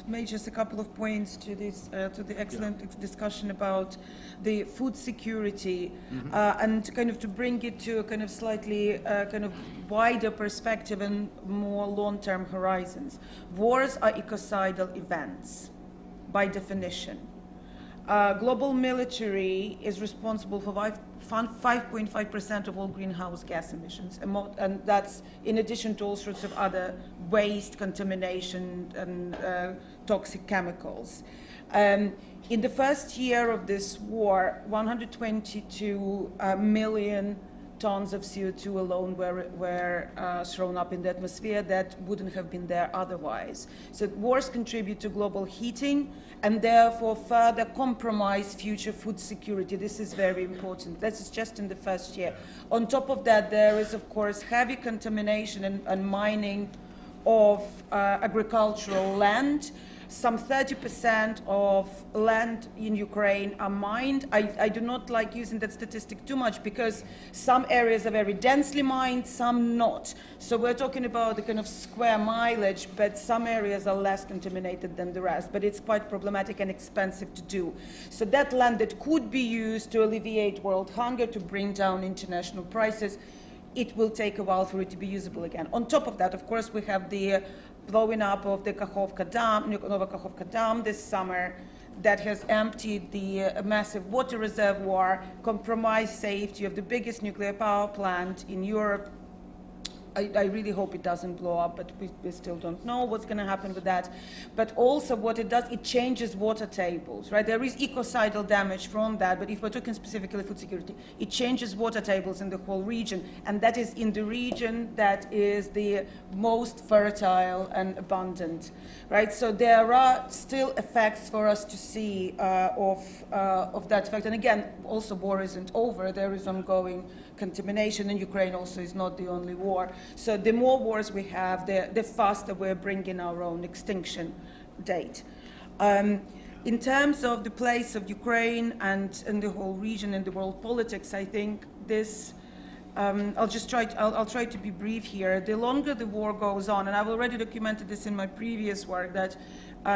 make just a couple of points to this to the excellent discussion about the food security, and kind of to bring it to a kind of slightly kind of wider perspective and more long-term horizons. Wars are ecocidal events by definition. Global military is responsible for 5.5% of all greenhouse gas emissions, and that's in addition to all sorts of other waste, contamination, and toxic chemicals. In the first year of this war, 122 million tons of CO2 alone were thrown up in the atmosphere that wouldn't have been there otherwise. So wars contribute to global heating and therefore further compromise future food security. This is very important. This is just in the first year. On top of that, there is, of course, heavy contamination and mining of agricultural land. Some 30% of land in Ukraine are mined. I do not like using that statistic too much because some areas are very densely mined, some not. So we're talking about the kind of square mileage, but some areas are less contaminated than the rest. But it's quite problematic and expensive to do. So that land that could be used to alleviate world hunger, to bring down international prices, it will take a while for it to be usable again. On top of that, of course, we have the blowing up of the Novokakhovka Dam this summer that has emptied the massive water reservoir, compromised safety of the biggest nuclear power plant in Europe. I really hope it doesn't blow up, but we still don't know what's going to happen with that. But also what it does, it changes water tables, right? There is ecocidal damage from that, but if we're talking specifically food security, it changes water tables in the whole region, and that is in the region that is the most fertile and abundant, right? So there are still effects for us to see of that effect. And again, also war isn't over. There is ongoing contamination, and Ukraine also is not the only war. So the more wars we have, the faster we're bringing our own extinction date. In terms of the place of Ukraine and the whole region and the world politics, I think this, I'll try to be brief here. The longer the war goes on, and I've already documented this in my previous work, that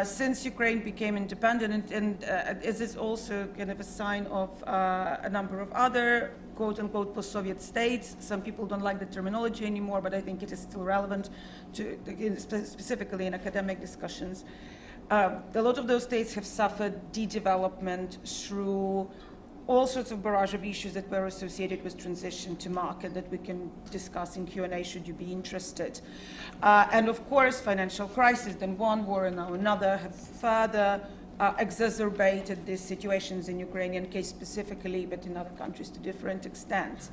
since Ukraine became independent, and is this also kind of a sign of a number of other quote-unquote post-Soviet states. Some people don't like the terminology anymore, but I think it is still relevant to, specifically in academic discussions. A lot of those states have suffered de-development through all sorts of barrage of issues that were associated with transition to market that we can discuss in Q&A should you be interested. And of course, financial crisis, then one war and now another, have further exacerbated these situations in Ukrainian case specifically, but in other countries to different extents.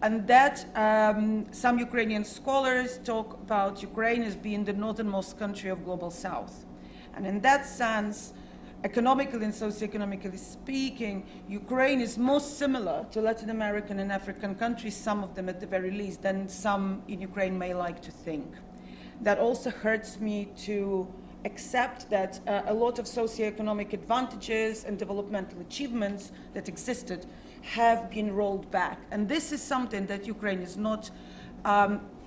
And that some Ukrainian scholars talk about Ukraine as being the northernmost country of Global South. And in that sense, economically and socioeconomically speaking, Ukraine is most similar to Latin American and African countries, some of them at the very least, than some in Ukraine may like to think. That also hurts me to accept that a lot of socioeconomic advantages and developmental achievements that existed have been rolled back. And this is something that Ukraine is not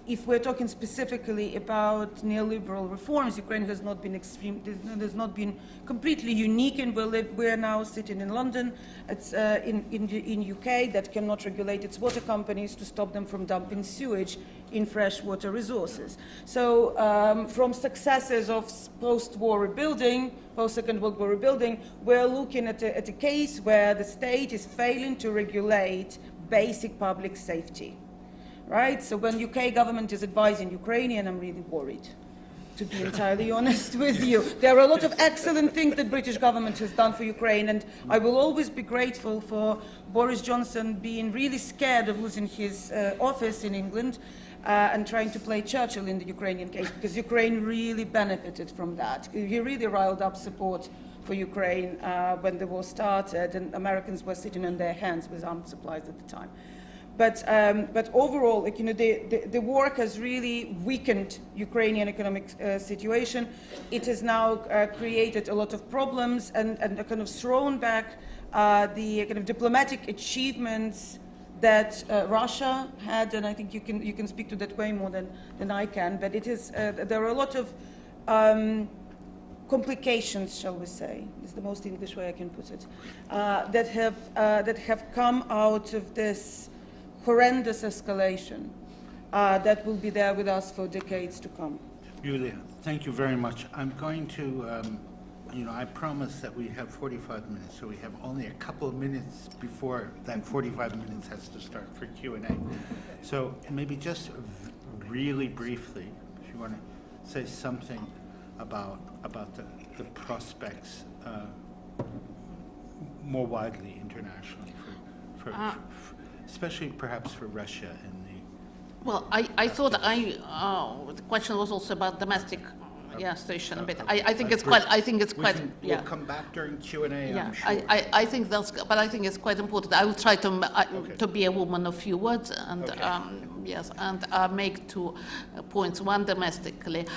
if we're talking specifically about neoliberal reforms, Ukraine has not been there's not been completely unique, and we're now sitting in London, it's in UK, that cannot regulate its water companies to stop them from dumping sewage in freshwater resources. So from successes of post-war rebuilding, post-Second World War rebuilding, we're looking at a case where the state is failing to regulate basic public safety. Right? So when UK government is advising Ukrainian, I'm really worried, to be entirely honest with you. There are a lot of excellent things that British government has done for Ukraine, and I will always be grateful for Boris Johnson being really scared of losing his office in England and trying to play Churchill in the Ukrainian case, because Ukraine really benefited from that. He really riled up support for Ukraine when the war started, and Americans were sitting on their hands with armed supplies at the time. But overall, like, you know, the war has really weakened Ukrainian economic situation. It has now created a lot of problems and kind of thrown back the kind of diplomatic achievements that Russia had, and I think you can speak to that way more than I can. But it is there are a lot of complications, shall we say, is the most English way I can put it, that have come out of this horrendous escalation that will be there with us for decades to come. Yuliya, thank you very much. I'm going to, I promised that we have 45 minutes, so we have only a couple of minutes before that 45 minutes has to start for Q&A. So maybe just really briefly, if you want to say something about the prospects more widely internationally for especially perhaps for Russia and the... Well, I thought the question was also about domestic situation a bit. I think it's quite, We'll come back during Q&A, yeah, I'm sure. I think but I think it's quite important. I will try to be a woman of few words and make 2 points. One domestically,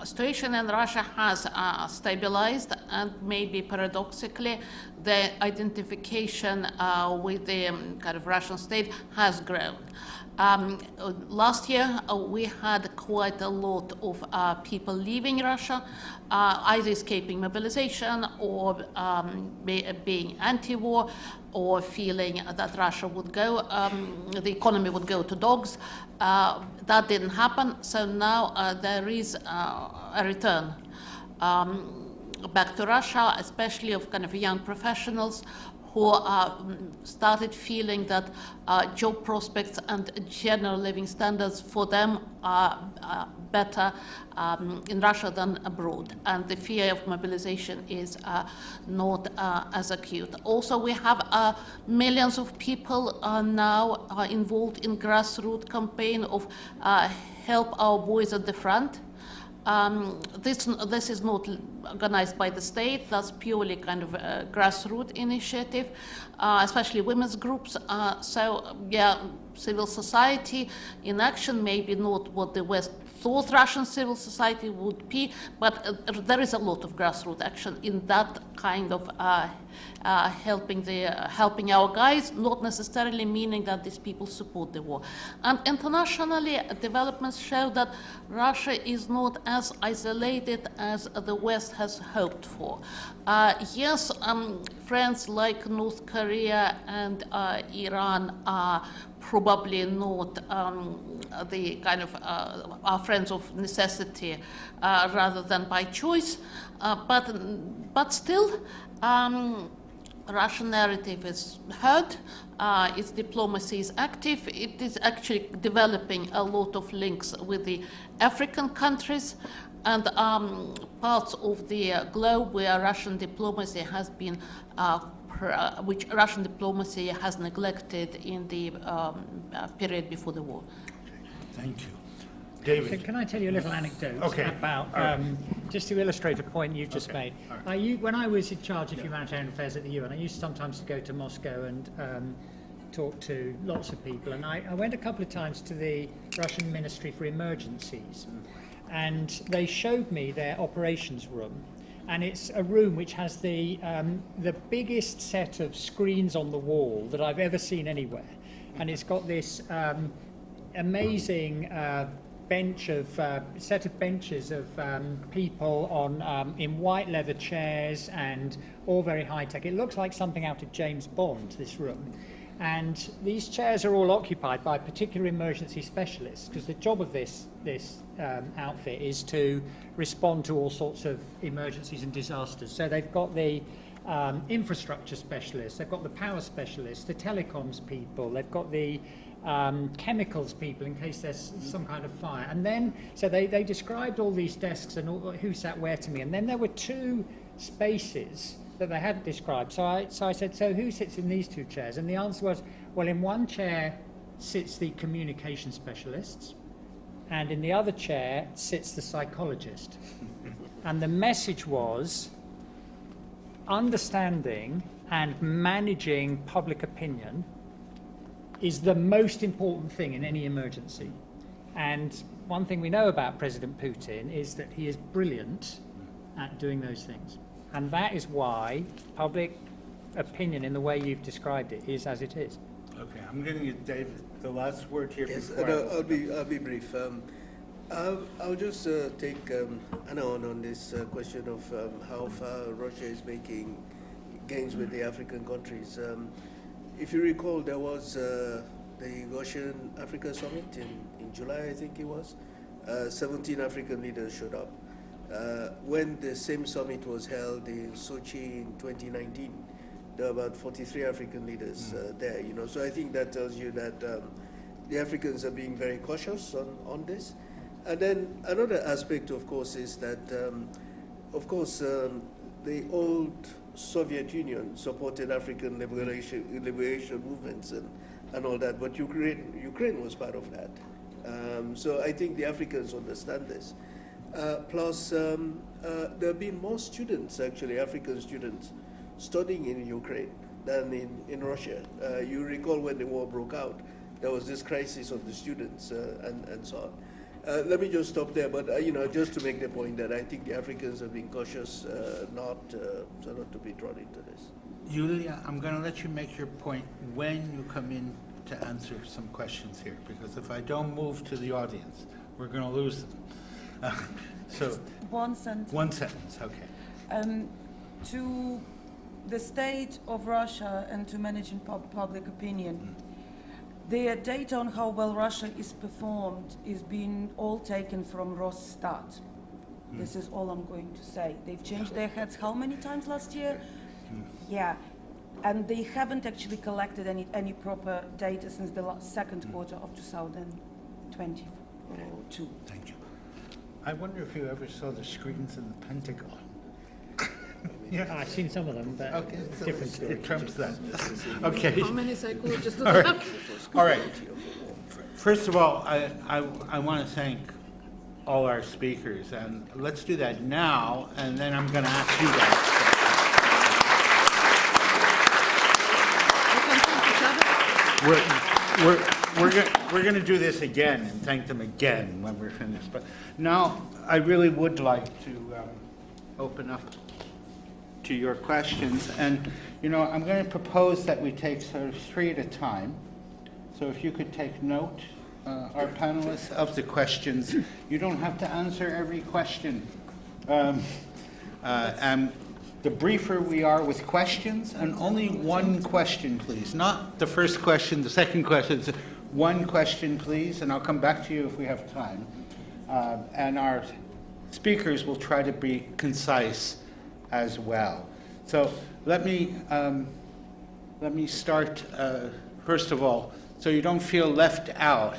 situation in Russia has stabilized, and maybe paradoxically, the identification with the kind of Russian state has grown. Last year, we had quite a lot of people leaving Russia, either escaping mobilization or being anti-war, or feeling that Russia would go, the economy would go to dogs. That didn't happen, so now there is a return back to Russia, especially of kind of young professionals who started feeling that job prospects and general living standards for them are better in Russia than abroad, and the fear of mobilization is not as acute. Also, we have millions of people now involved in grassroots campaign of help our boys at the front. This is not organized by the state. That's purely kind of a grassroots initiative, especially women's groups. Civil society in action, maybe not what the West thought Russian civil society would be, but there is a lot of grassroots action in that kind of helping our guys, not necessarily meaning that these people support the war. And internationally, developments show that Russia is not as isolated as the West has hoped for. Yes, friends like North Korea and Iran are probably not the kind of our friends of necessity rather than by choice, but still Russian narrative is heard, its diplomacy is active, it is actually developing a lot of links with the African countries and parts of the globe where Russian diplomacy has been which Russian diplomacy has neglected in the period before the war. Thank you. David. Can I tell you a little anecdote about, just to illustrate a point you just made? When I was in charge of humanitarian affairs at the UN, I used sometimes to go to Moscow and talk to lots of people. And I went a couple of times to the Russian Ministry for Emergencies. And they showed me their operations room. and it's a room which has the biggest set of screens on the wall that I've ever seen anywhere, and it's got this amazing set of benches of people on in white leather chairs and all very high tech. It looks like something out of James Bond, this room. And these chairs are all occupied by particular emergency specialists, because the job of this outfit is to respond to all sorts of emergencies and disasters. So they've got the infrastructure specialists, they've got the power specialists, the telecoms people, they've got the chemicals people in case there's some kind of fire. And then, so they described all these desks and who sat where to me. And then there were two spaces that they hadn't described. So I said, so who sits in these two chairs? And the answer was, well, in one chair sits the communication specialists, and in the other chair sits the psychologist. And the message was, understanding and managing public opinion is the most important thing in any emergency. And one thing we know about President Putin is that he is brilliant at doing those things. And that is why public opinion, in the way you've described it, is as it is. Okay, I'm going to give David the last word here. Yes, before I'll be brief. I'll just take Anna on this question of how far Russia is making gains with the African countries. If you recall, there was the Russian Africa Summit in July, I think it was. 17 African leaders showed up. When the same summit was held in Sochi in 2019, there were about 43 African leaders there. So I think that tells you that the Africans are being very cautious on this. And then another aspect, of course, is that, the old Soviet Union supported African liberation movements and all that, but Ukraine was part of that. So I think the Africans understand this. Plus, there have been more students, actually, African students, studying in Ukraine than in Russia. You recall when the war broke out, there was this crisis of the students and so on. Let me just stop there, but just to make the point that I think the Africans are being cautious, not to be drawn into this. Yuliya, I'm going to let you make your point when you come in to answer some questions here, because if I don't move to the audience, we're going to lose them. So, One sentence. one sentence, okay. To the state of Russia and to managing public opinion, the data on how well Russia is performed is being all taken from Rosstat. This is all I'm going to say. They've changed their heads how many times last year? Yeah, and they haven't actually collected any proper data since the second quarter of 2022. Thank you. I wonder if you ever saw the screens in the Pentagon. Yeah, I've seen some of them, but Okay, so different story. it trumps that. Okay. How many psychologists do All they right. have? All right. First of all, I want to thank all our speakers, and let's do that now, and then I'm going to ask you guys. We're going to do this again and thank them again when we're finished. But now I really would like to open up to your questions, and I'm going to propose that we take sort of three at a time. So if you could take note, our panelists, of the questions. You don't have to answer every question. And the briefer we are with questions, and only one question, please. Not the first question, the second question. One question, please, and I'll come back to you if we have time. And our speakers will try to be concise as well. So let me start, first of all, so you don't feel left out.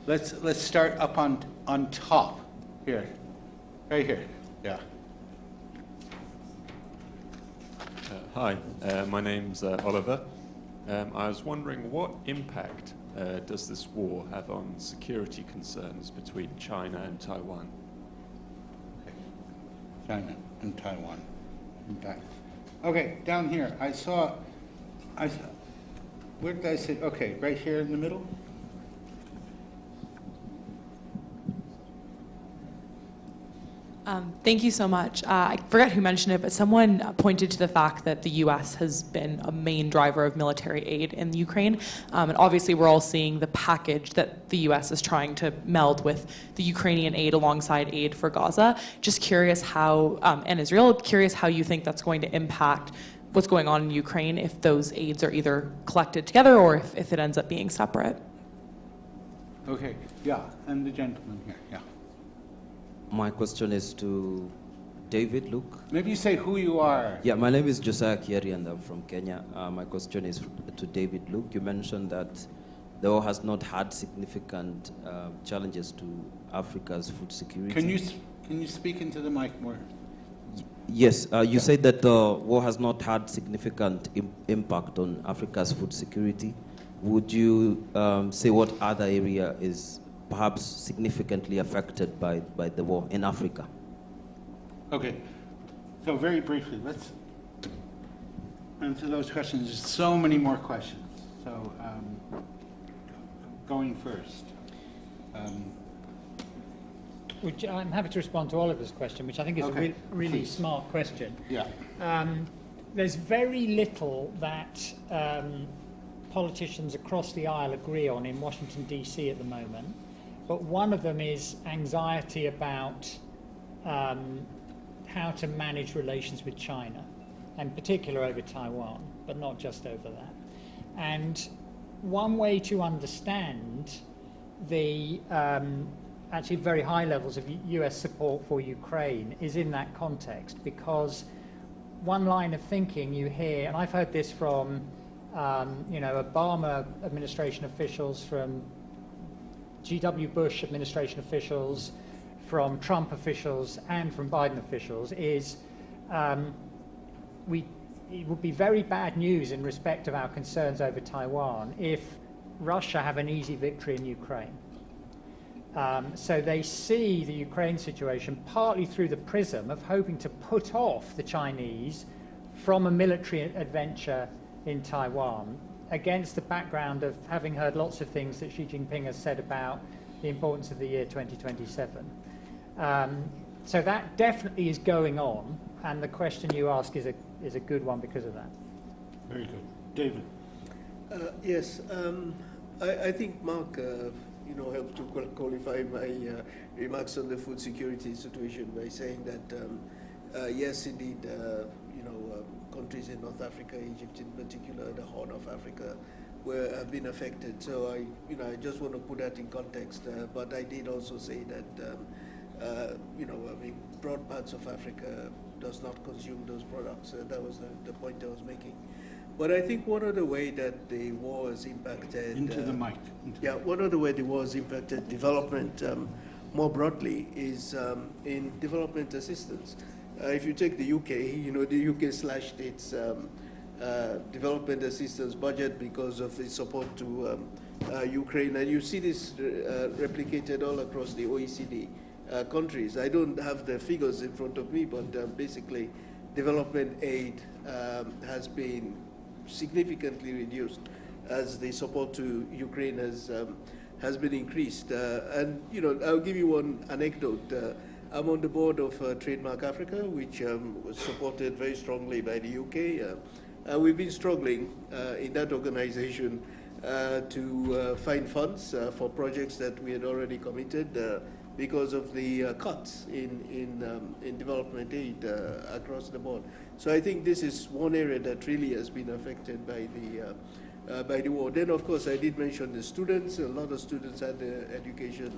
Let's start up on top here, right here. Yeah. Hi, my name's Oliver. I was wondering, what impact does this war have on security concerns between China and Taiwan? China and Taiwan. Impact. Okay, down here. I saw. Where did I sit? Okay, right here in the middle. Thank you so much. I forgot who mentioned it, but someone pointed to the fact that the U.S. has been a main driver of military aid in Ukraine. And obviously, we're all seeing the package that the U.S. is trying to meld with the Ukrainian aid alongside aid for Gaza. Just curious how, and Israel, curious how you think that's going to impact what's going on in Ukraine if those aids are either collected together or if it ends up being separate. Okay, yeah, and the gentleman here, yeah. My question is to David Luke. Maybe you say who you are. Yeah, my name is Josiah Kieri and I'm from Kenya. My question is to David Luke. You mentioned that the war has not had significant challenges to Africa's food security. Can you speak into the mic more? Yes, you said that the war has not had significant impact on Africa's food security. Would you say what other area is perhaps significantly affected by the war in Africa? Okay, so very briefly, let's answer those questions. There's so many more questions. So going first. I'm happy to respond to Oliver's question, which I think is Okay, a really please. smart question. Yeah. There's very little that politicians across the aisle agree on in Washington, D.C. at the moment. But one of them is anxiety about how to manage relations with China, in particular over Taiwan, but not just over that. And one way to understand the actually very high levels of US support for Ukraine is in that context, because one line of thinking you hear, and I've heard this from Obama administration officials, from G.W. Bush administration officials, from Trump officials, and from Biden officials, is it would be very bad news in respect of our concerns over Taiwan if Russia have an easy victory in Ukraine. So they see the Ukraine situation partly through the prism of hoping to put off the Chinese from a military adventure in Taiwan, against the background of having heard lots of things that Xi Jinping has said about the importance of the year 2027. So that definitely is going on, and the question you ask is a good one because of that. Very good. David. Yes, I think Mark helped to qualify my remarks on the food security situation by saying that yes, indeed, countries in North Africa, Egypt in particular, the Horn of Africa, have been affected. So I just want to put that in context. But I did also say that broad parts of Africa does not consume those products. That was the point I was making. But I think one of the way that the war has impacted one of the way the war has impacted development more broadly is in development assistance. If you take the UK, the UK slashed its development assistance budget because of its support to Ukraine, and you see this replicated all across the OECD countries. I don't have the figures in front of me, but basically, development aid has been significantly reduced as the support to Ukraine has been increased. And I'll give you one anecdote. I'm on the board of Trademark Africa, which was supported very strongly by the UK. We've been struggling in that organization to find funds for projects that we had already committed because of the cuts in development aid across the board. So I think this is one area that really has been affected by the war. Then, of course, I did mention the students. A lot of students had their education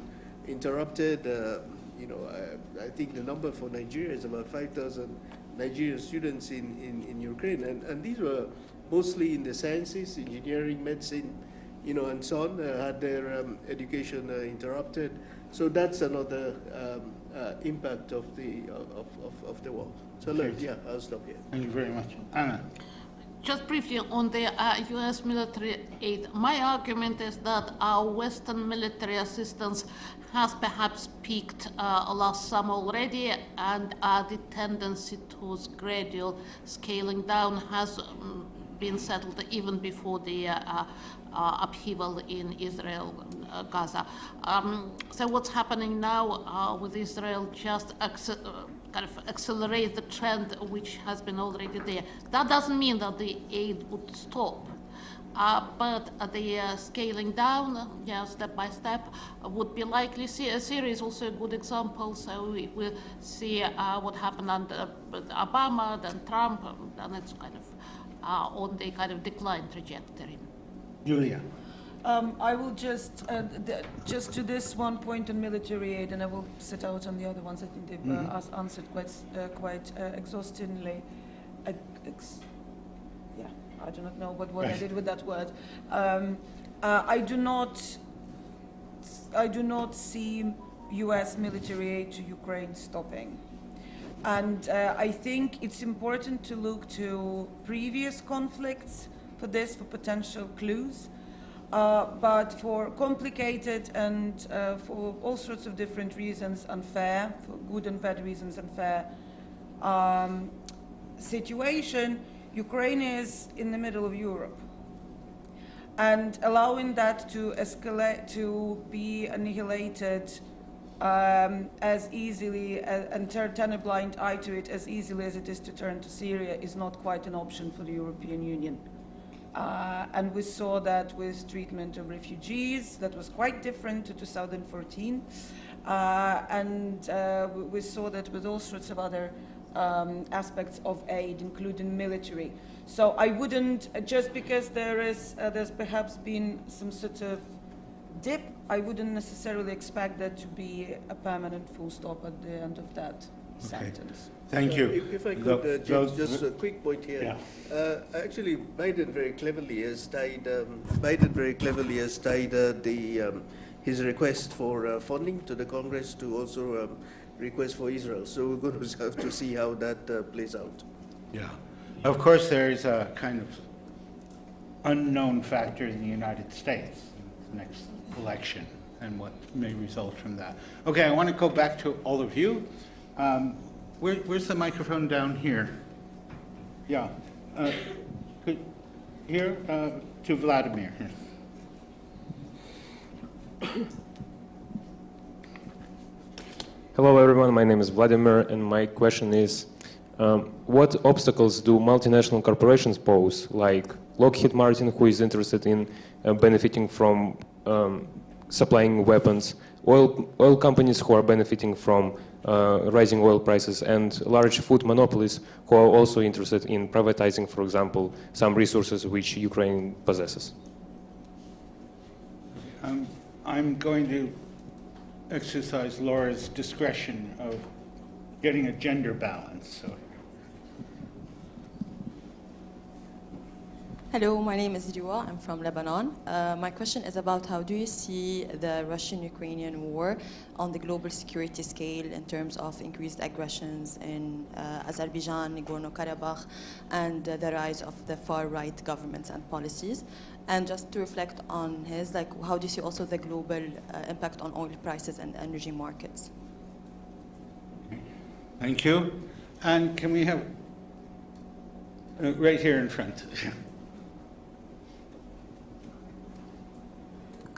interrupted. I think the number for Nigeria is about 5,000 Nigerian students in Ukraine, and these were mostly in the sciences, engineering, medicine, and so on, had their education interrupted. So that's another impact of the war. So I'll stop here. Thank you very much. Anna. Just briefly on the U.S. military aid, my argument is that our Western military assistance has perhaps peaked last summer already, and the tendency towards gradual scaling down has been settled even before the upheaval in Israel, Gaza. So what's happening now with Israel just kind of accelerate the trend which has been already there. That doesn't mean that the aid would stop. But the scaling down, step by step, would be likely. Syria is also a good example. So we will see what happened under Obama, then Trump, and it's kind of on the kind of decline trajectory. Yuliya. I will just to this one point on military aid, and I will set out on the other ones. I think they've answered quite exhaustively. I do not know what I did with that word. I do not see U.S. military aid to Ukraine stopping. And I think it's important to look to previous conflicts for potential clues. But for complicated and for all sorts of different reasons unfair, for good and bad reasons unfair situation, Ukraine is in the middle of Europe. And allowing that to escalate, to be annihilated as easily and turn a blind eye to it as easily as it is to turn to Syria is not quite an option for the European Union. And we saw that with treatment of refugees, that was quite different to 2014. We saw that with all sorts of other aspects of aid, including military. So I wouldn't, just because there's perhaps been some sort of dip, I wouldn't necessarily expect that to be a permanent full stop at the end of that sentence. Thank you. If I could, James, just a quick point here. Actually, Biden very cleverly has tied his request for funding to the Congress to also request for Israel. So we're going to have to see how that plays out. Yeah. Of course, there is a kind of unknown factor in the United States, the next election, and what may result from that. Okay, I want to go back to all of you. Where's the microphone down here? Yeah. Here, to Vladimir. Hello everyone, my name is Vladimir, and my question is, what obstacles do multinational corporations pose, like Lockheed Martin, who is interested in benefiting from supplying weapons, oil companies who are benefiting from rising oil prices, and large food monopolies who are also interested in privatizing, for example, some resources which Ukraine possesses? I'm going to exercise Laura's discretion of getting a gender balance. So. Hello, my name is Riwa. I'm from Lebanon. My question is about how do you see the Russian-Ukrainian war on the global security scale in terms of increased aggressions in Azerbaijan, Nagorno-Karabakh, and the rise of the far-right governments and policies? And just to reflect on his, how do you see also the global impact on oil prices and energy markets? Thank you. And can we have right here in front?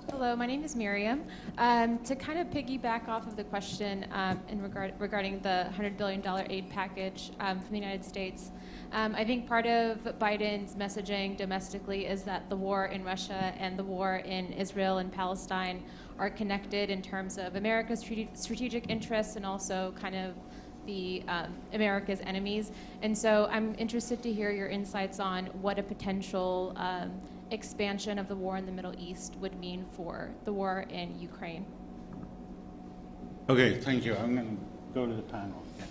Hello, my name is Miriam. To kind of piggyback off of the question regarding the $100 billion aid package from the United States, I think part of Biden's messaging domestically is that the war in Russia and the war in Israel and Palestine are connected in terms of America's strategic interests and also kind of the America's enemies. And so I'm interested to hear your insights on what a potential expansion of the war in the Middle East would mean for the war in Ukraine. Okay, thank you. I'm going to go to the panel. Yeah.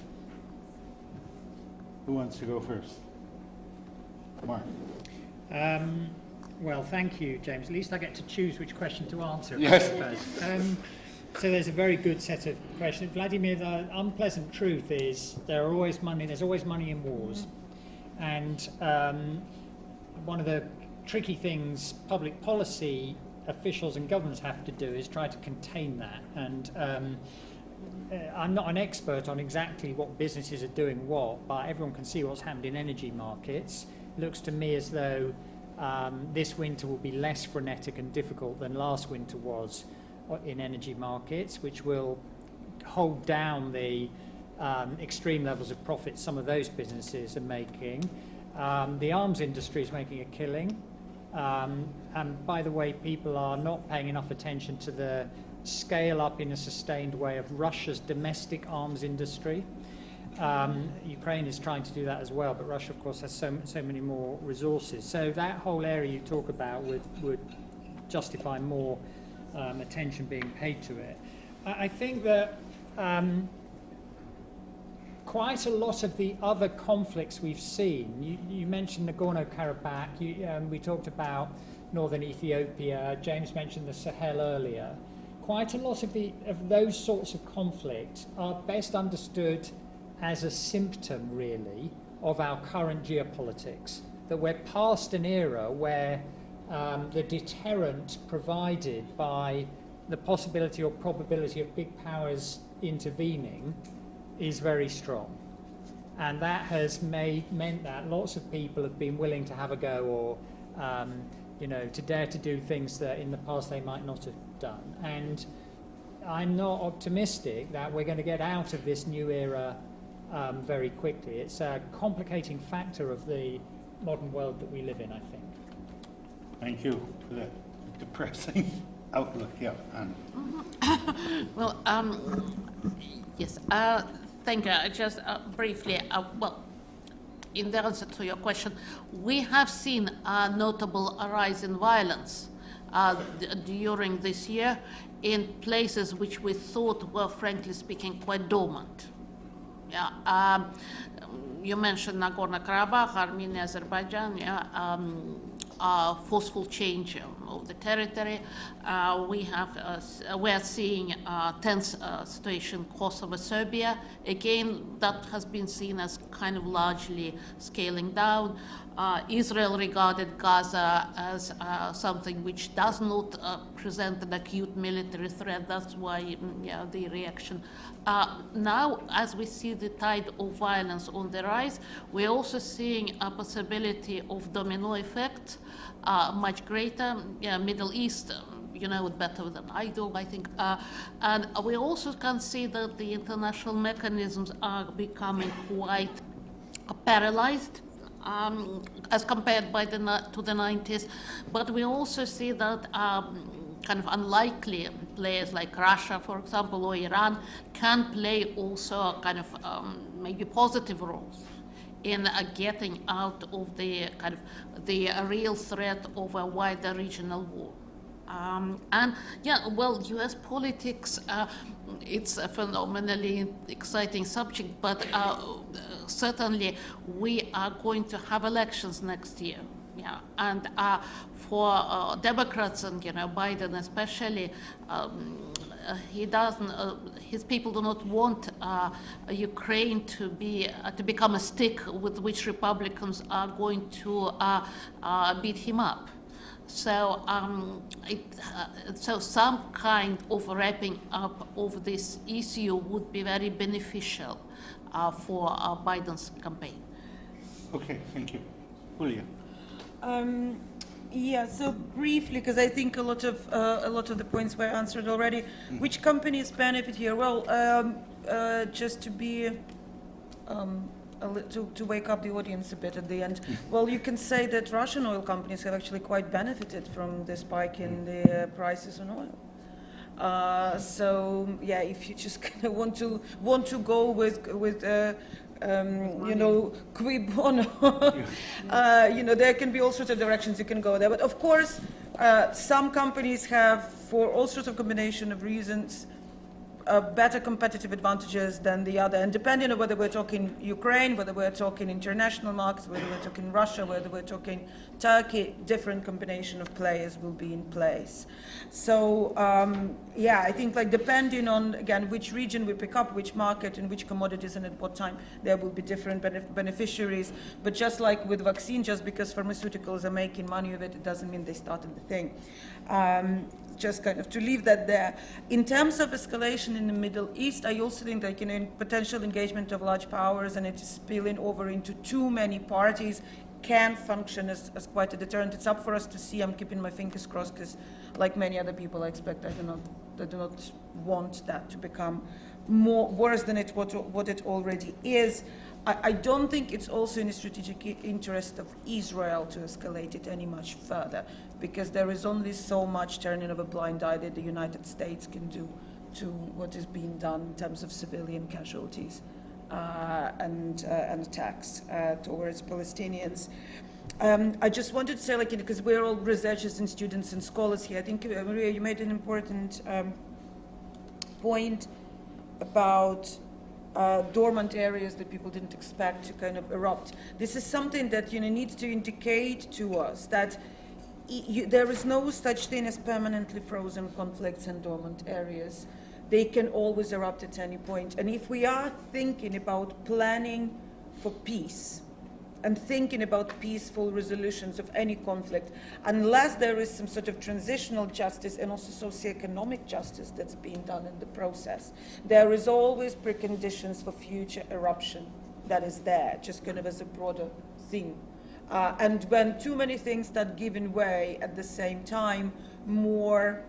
Who wants to go first? Mark. Well, thank you, James. At least I get to choose which question to answer. Yes. First. So there's a very good set of questions. Vladimir, the unpleasant truth is there's always money in wars. And one of the tricky things public policy officials and governments have to do is try to contain that. And I'm not an expert on exactly what businesses are doing what, but everyone can see what's happened in energy markets. looks to me as though this winter will be less frenetic and difficult than last winter was in energy markets, which will hold down the extreme levels of profit some of those businesses are making. The arms industry is making a killing. And by the way, people are not paying enough attention to the scale up in a sustained way of Russia's domestic arms industry. Ukraine is trying to do that as well, but Russia, of course, has so many more resources. So that whole area you talk about would justify more attention being paid to it. I think that quite a lot of the other conflicts we've seen, you mentioned Nagorno-Karabakh, we talked about northern Ethiopia, James mentioned the Sahel earlier. Quite a lot of those sorts of conflicts are best understood as a symptom, really, of our current geopolitics, that we're past an era where the deterrent provided by the possibility or probability of big powers intervening is very strong. And that has meant that lots of people have been willing to have a go or to dare to do things that in the past they might not have done. And I'm not optimistic that we're going to get out of this new era very quickly. It's a complicating factor of the modern world that we live in, I think. Thank you for that depressing outlook. Yeah, Anne. Well, yes, thank you. Just briefly, in the answer to your question, we have seen a notable rise in violence during this year in places which we thought were, frankly speaking, quite dormant. Yeah, you mentioned Nagorno-Karabakh, Armenia, Azerbaijan. Yeah, forceful change of the territory. We are seeing a tense situation in Kosovo, Serbia. Again, that has been seen as kind of largely scaling down. Israel regarded Gaza as something which does not present an acute military threat. That's why the reaction. Now, as we see the tide of violence on the rise, we're also seeing a possibility of domino effect, much greater. Middle East, you know it better than I do, I think. And we also can see that the international mechanisms are becoming quite paralyzed. As compared to the 90s, but we also see that kind of unlikely players like Russia, for example, or Iran can play also kind of maybe positive roles in getting out of the kind of the real threat of a wider regional war. U.S. politics, it's a phenomenally exciting subject, but certainly we are going to have elections next year. Yeah, and for Democrats and Biden especially, his people do not want Ukraine to become a stick with which Republicans are going to beat him up. So, so some kind of wrapping up of this issue would be very beneficial for Biden's campaign. Okay, thank you. Yuliya. So briefly, because I think a lot of the points were answered already. Which companies benefit here? Well, just to be to wake up the audience a bit at the end. Well, you can say that Russian oil companies have actually quite benefited from the spike in the prices on oil. So yeah, if you just kind of want to go with quid bono, there can be all sorts of directions you can go there. But of course, some companies have, for all sorts of combination of reasons, better competitive advantages than the other. And depending on whether we're talking Ukraine, whether we're talking international markets, whether we're talking Russia, whether we're talking Turkey, different combination of players will be in place. So, I think depending on, again, which region we pick up, which market and which commodities and at what time, there will be different beneficiaries. But just like with vaccine, just because pharmaceuticals are making money of it, it doesn't mean they started the thing. Just kind of to leave that there. In terms of escalation in the Middle East, I also think that potential engagement of large powers and it is spilling over into too many parties can function as quite a deterrent. It's up for us to see. I'm keeping my fingers crossed because, like many other people, I expect I do not want that to become more worse than what it already is. I don't think it's also in the strategic interest of Israel to escalate it any much further, because there is only so much turning of a blind eye that the United States can do to what is being done in terms of civilian casualties and attacks towards Palestinians. I just wanted to say, like, because we're all researchers and students and scholars here, I think, Maria, you made an important point about dormant areas that people didn't expect to kind of erupt. This is something that needs to indicate to us that there is no such thing as permanently frozen conflicts and dormant areas. They can always erupt at any point. And if we are thinking about planning for peace and thinking about peaceful resolutions of any conflict, unless there is some sort of transitional justice and also socioeconomic justice that's being done in the process, there is always preconditions for future eruption that is there, just kind of as a broader theme. And when too many things start giving way at the same time, more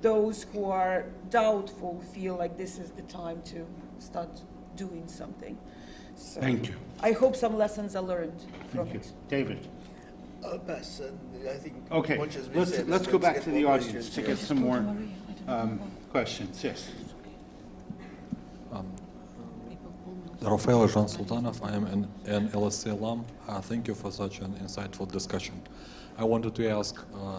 those who are doubtful feel like this is the time to start doing something. So Thank you. I hope some lessons are learned from Thank you. it. David? I'll pass. I think Okay, much has been said. let's go back to the more audience to get some more questions. Yes. Rafael Jean Sultanov, I am an LSE alum. Thank you for such an insightful discussion. I wanted to ask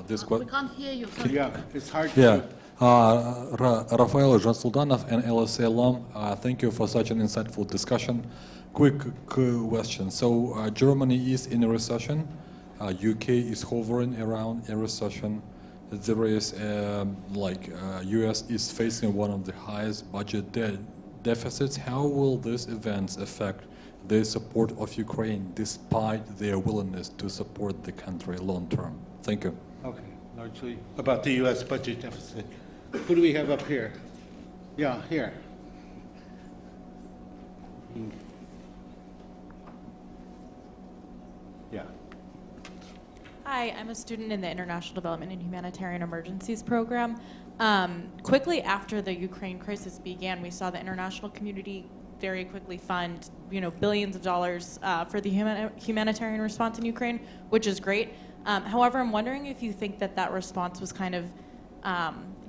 this We question. can't hear you. Yeah, it's hard Yeah, to... Rafael Jean Sultanov, an LSE alum. Thank you for such an insightful discussion. Quick question. So Germany is in a recession. UK is hovering around a recession. There is US is facing one of the highest budget deficits. How will these events affect the support of Ukraine despite their willingness to support the country long term? Thank you. Okay, largely about the U.S. budget deficit. Who do we have up here? Yeah, here. Yeah. Hi, I'm a student in the International Development and Humanitarian Emergencies Program. Quickly after the Ukraine crisis began, we saw the international community very quickly fund, billions of dollars for the humanitarian response in Ukraine, which is great. However, I'm wondering if you think that response was kind of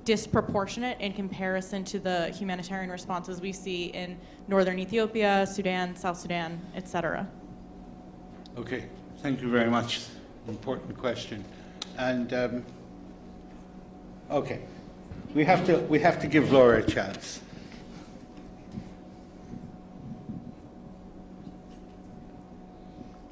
disproportionate in comparison to the humanitarian responses we see in northern Ethiopia, Sudan, South Sudan, etc. Okay, thank you very much. Important question. And okay, we have to give Laura a chance.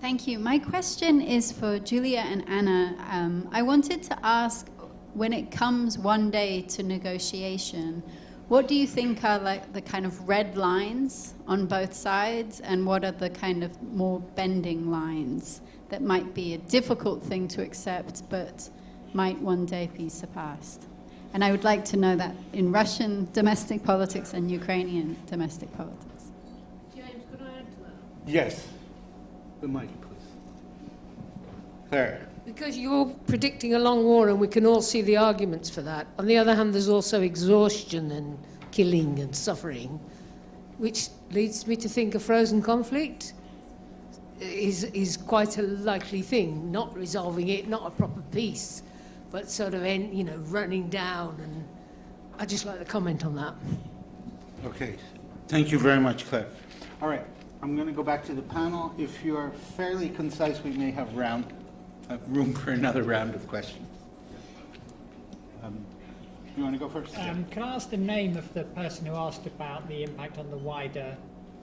Thank you. My question is for Yuliya and Anna. I wanted to ask, when it comes one day to negotiation, what do you think are like the kind of red lines on both sides, and what are the kind of more bending lines that might be a difficult thing to accept but might one day be surpassed? And I would like to know that in Russian domestic politics and Ukrainian domestic politics. James, could I add to that? Yes. The mic, please. Claire. Because you're predicting a long war, and we can all see the arguments for that. On the other hand, there's also exhaustion and killing and suffering, which leads me to think a frozen conflict is quite a likely thing, not resolving it, not a proper peace, but sort of running down. And I'd just like to comment on that. Okay. Thank you very much, Claire. All right. I'm going to go back to the panel. If you're fairly concise, we may have room for another round of questions. You want to go first? Can I ask the name of the person who asked about the impact on the wider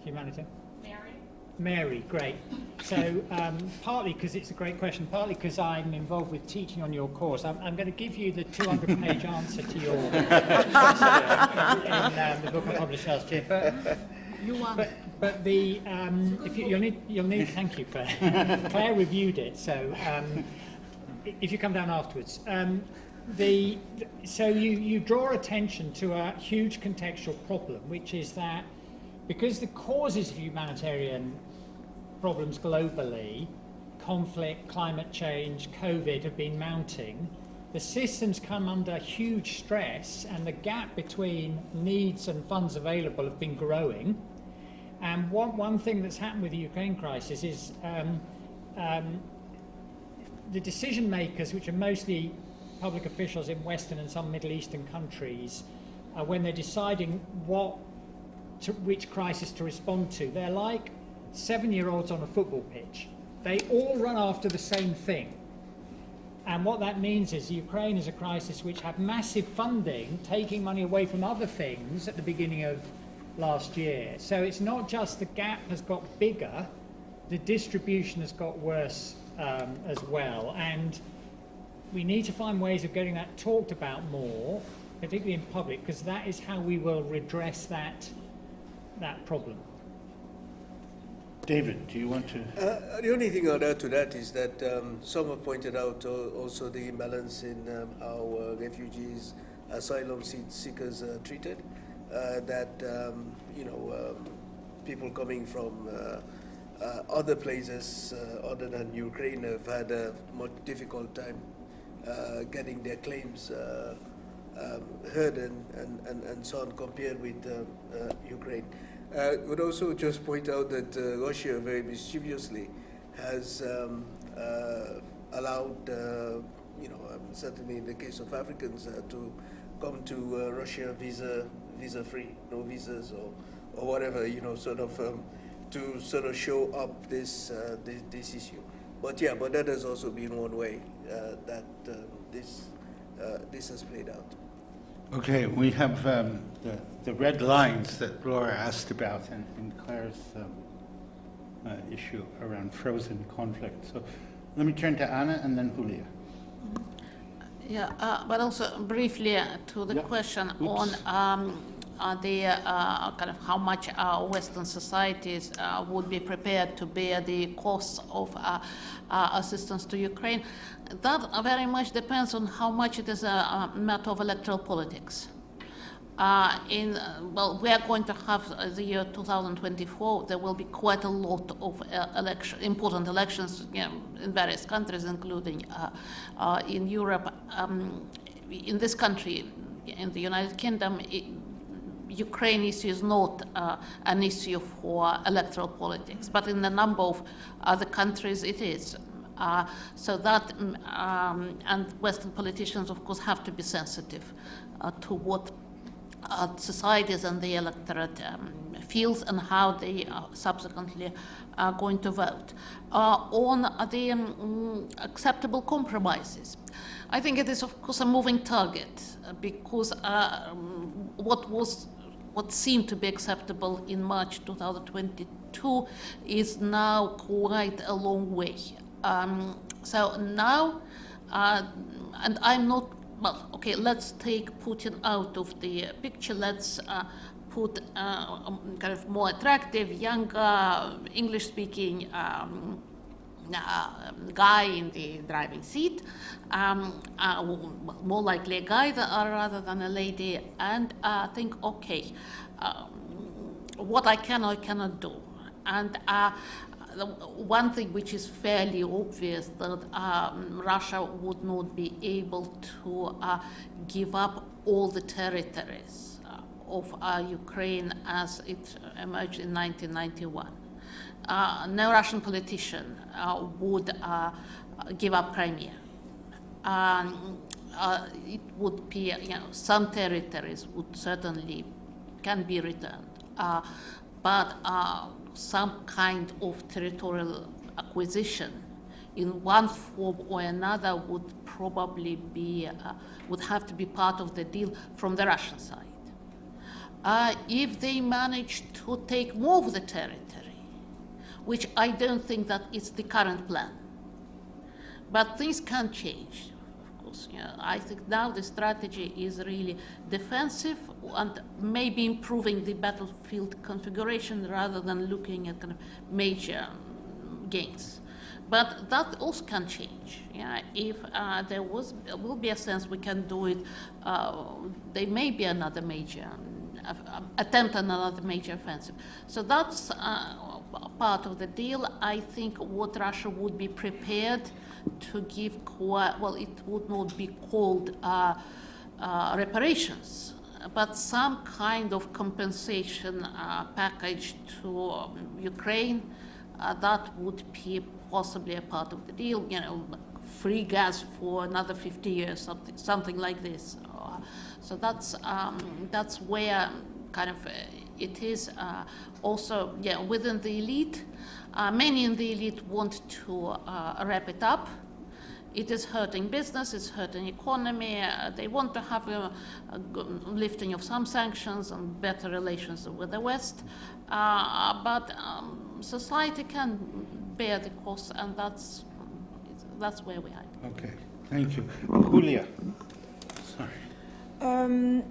humanity? Mary, great. So partly because it's a great question, partly because I'm involved with teaching on your course, I'm going to give you the 200-page answer to your question in the book I published last year. But the if you'll need thank you, Claire. Claire reviewed it, so if you come down afterwards. So you draw attention to a huge contextual problem, which is that because the causes of humanitarian problems globally conflict, climate change, COVID have been mounting, the system's come under huge stress, and the gap between needs and funds available have been growing. And one thing that's happened with the Ukraine crisis is the decision makers, which are mostly public officials in Western and some Middle Eastern countries, when they're deciding which crisis to respond to, they're like 7-year-olds on a football pitch. They all run after the same thing. And what that means is Ukraine is a crisis which had massive funding, taking money away from other things at the beginning of last year. So it's not just the gap has got bigger, the distribution has got worse as well. And we need to find ways of getting that talked about more, particularly in public, because that is how we will redress that problem. David, do you want to? The only thing I'll add to that is that some have pointed out also the imbalance in how refugees, asylum seekers are treated. People coming from other places other than Ukraine have had a more difficult time getting their claims heard and so on compared with Ukraine. I would also just point out that Russia very mischievously has allowed, certainly in the case of Africans, to come to Russia visa-free, no visas or whatever, to sort of show up this issue. But that has also been one way that this has played out. Okay, we have the red lines that Laura asked about in Claire's issue around frozen conflict. So let me turn to Anna and then Yuliya. Yeah, but also briefly to the question on the kind of how much Western societies would be prepared to bear the costs of assistance to Ukraine. That very much depends on how much it is a matter of electoral politics. We are going to have the year 2024. There will be quite a lot of important elections in various countries, including in Europe. In this country, in the United Kingdom, Ukraine issue is not an issue for electoral politics, but in a number of other countries it is. So that, and Western politicians, of course, have to be sensitive to what societies and the electorate feels and how they subsequently are going to vote. On the acceptable compromises, I think it is, of course, a moving target because what seemed to be acceptable in March 2022 is now quite a long way. So now, and I'm not, well, okay, let's take Putin out of the picture. Let's put kind of more attractive, younger, English-speaking guy in the driving seat, more likely a guy rather than a lady, and think, okay, what I can or cannot do. And one thing which is fairly obvious that Russia would not be able to give up all the territories of Ukraine as it emerged in 1991. No Russian politician would give up Crimea. It would be, some territories would certainly can be returned, but some kind of territorial acquisition in one form or another would probably be, would have to be part of the deal from the Russian side. If they manage to take more of the territory, which I don't think that is the current plan, but things can change. I think now the strategy is really defensive and maybe improving the battlefield configuration rather than looking at kind of major gains. But that also can change. If there will be a sense we can do it, there may be another major attempt on another major offensive. So that's part of the deal. I think what Russia would be prepared to give, well, it would not be called reparations, but some kind of compensation package to Ukraine. That would be possibly a part of the deal, you know, free gas for another 50 years, something like this. So that's where kind of it is. Also, yeah, within the elite, many in the elite want to wrap it up. It is hurting business, it's hurting economy. They want to have a lifting of some sanctions and better relations with the West. But society can bear the cost, and that's where we are. Okay, thank you. Yuliya. Sorry.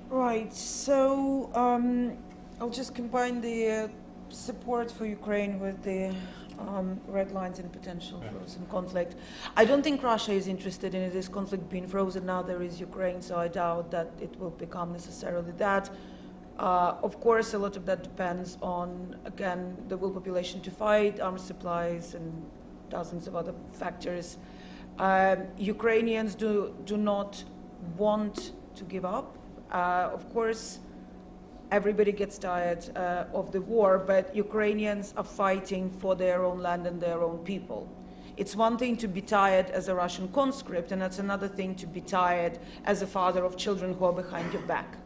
Right, so I'll just combine the support for Ukraine with the red lines and potential frozen conflict. I don't think Russia is interested in this conflict being frozen. Now there is Ukraine, so I doubt that it will become necessarily that. Of course, a lot of that depends on, again, the world population to fight, arms supplies, and dozens of other factors. Ukrainians do not want to give up. Of course, everybody gets tired of the war, but Ukrainians are fighting for their own land and their own people. It's one thing to be tired as a Russian conscript, and that's another thing to be tired as a father of children who are behind your back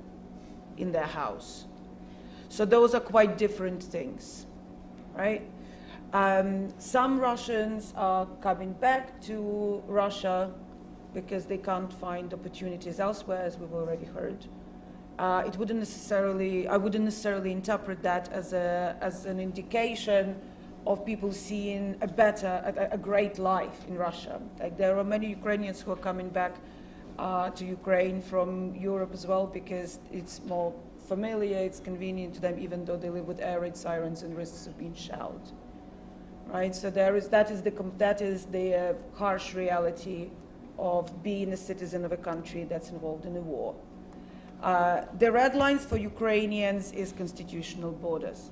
in their house. So those are quite different things, right? Some Russians are coming back to Russia because they can't find opportunities elsewhere, as we've already heard. I wouldn't necessarily interpret that as an indication of people seeing a great life in Russia. Like, there are many Ukrainians who are coming back to Ukraine from Europe as well, because it's more familiar, it's convenient to them, even though they live with air raid sirens and risks of being shelled. Right, so that is the harsh reality of being a citizen of a country that's involved in a war. The red lines for Ukrainians is constitutional borders.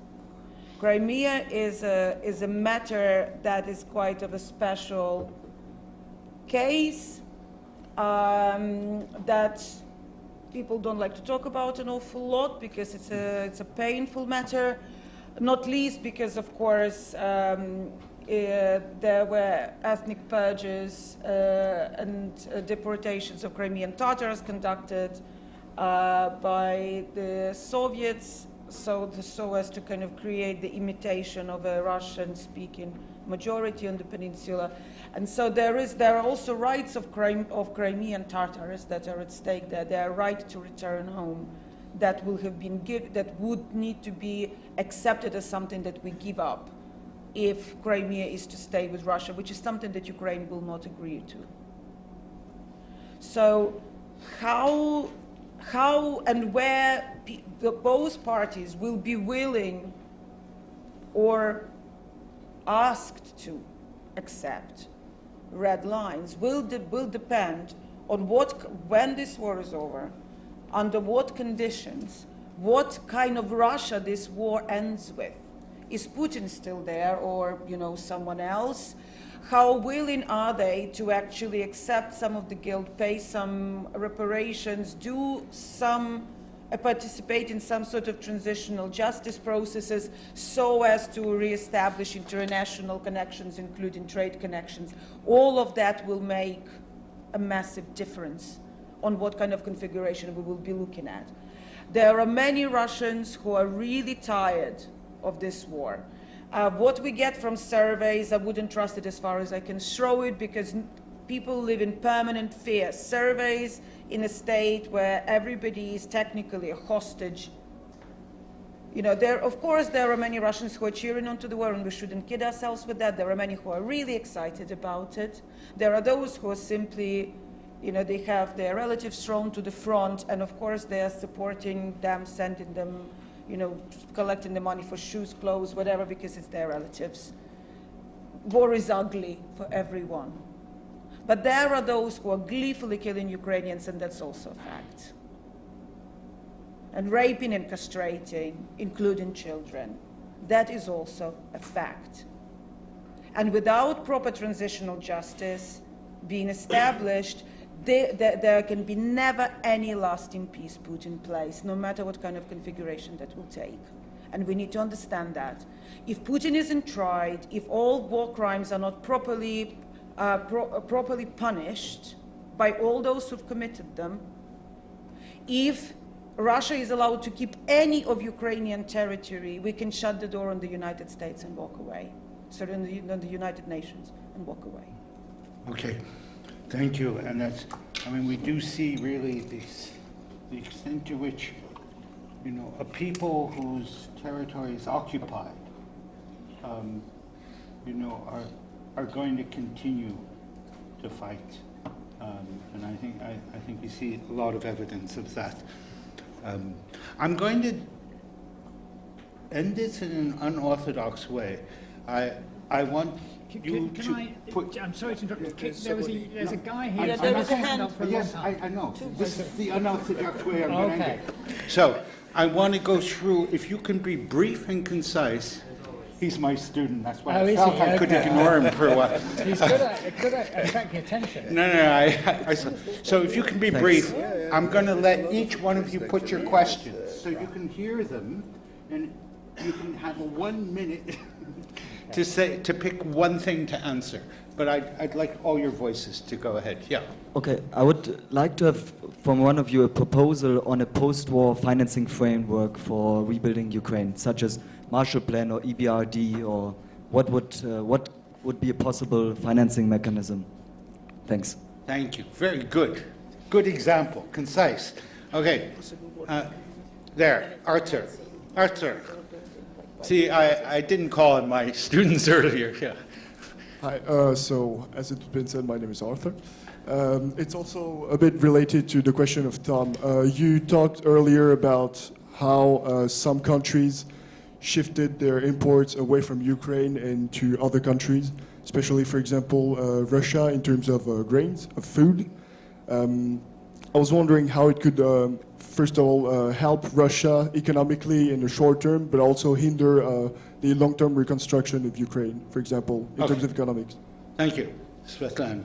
Crimea is a matter that is quite of a special case that people don't like to talk about an awful lot because it's a painful matter, not least because, of course, there were ethnic purges and deportations of Crimean Tatars conducted by the Soviets, so as to kind of create the imitation of a Russian-speaking majority on the peninsula. And so there are also rights of Crimean Tatars that are at stake there. Their right to return home that will have been that would need to be accepted as something that we give up if Crimea is to stay with Russia, which is something that Ukraine will not agree to. So how and where both parties will be willing or asked to accept red lines will depend on when this war is over, under what conditions, what kind of Russia this war ends with. Is Putin still there, or someone else? How willing are they to actually accept some of the guilt, pay some reparations, participate in some sort of transitional justice processes so as to reestablish international connections, including trade connections? All of that will make a massive difference on what kind of configuration we will be looking at. There are many Russians who are really tired of this war. What we get from surveys, I wouldn't trust it as far as I can throw it, because people live in permanent fear. Surveys in a state where everybody is technically a hostage. Of course, there are many Russians who are cheering on to the war, and we shouldn't kid ourselves with that. There are many who are really excited about it. There are those who are simply, they have their relatives thrown to the front, and of course they are supporting them, sending them, collecting the money for shoes, clothes, whatever, because it's their relatives. War is ugly for everyone. But there are those who are gleefully killing Ukrainians, and that's also a fact. And raping and castrating, including children. That is also a fact. And without proper transitional justice being established, there can be never any lasting peace put in place, no matter what kind of configuration that will take. And we need to understand that. If Putin isn't tried, if all war crimes are not properly punished by all those who've committed them, if Russia is allowed to keep any of Ukrainian territory, we can shut the door on the United States and walk away. Sorry, on the United Nations and walk away. Okay, thank you. And that's, I mean, we do see really the extent to which, you know, a people whose territory is occupied, you know, are going to continue to fight. And I think we see a lot of evidence of that. I'm going to end this in an unorthodox way. I want you to put... I'm sorry to interrupt. There's a guy here. Yeah, there is a hand. Yes, I know. This is the unorthodox way I'm going to end it. So I want to go through, if you can be brief and concise. He's my student, that's why I felt I could ignore him for a while. He's good at attracting attention. No, so if you can be brief, I'm going to let each one of you put your questions so you can hear them, and you can have 1 minute to pick one thing to answer. But I'd like all your voices to go ahead. Yeah. Okay, I would like to have from one of you a proposal on a post-war financing framework for rebuilding Ukraine, such as Marshall Plan or EBRD, or what would be a possible financing mechanism? Thanks. Thank you. Very good. Good example. Concise. Okay. There, Arthur. Arthur. See, I didn't call on my students earlier. Yeah. Hi. So, as it's been said, my name is Arthur. It's also a bit related to the question of Tom. You talked earlier about how some countries shifted their imports away from Ukraine and to other countries, especially, for example, Russia in terms of grains, of food. I was wondering how it could, first of all, help Russia economically in the short term, but also hinder the long-term reconstruction of Ukraine, for example, in terms of economics. Thank you. Svetlana.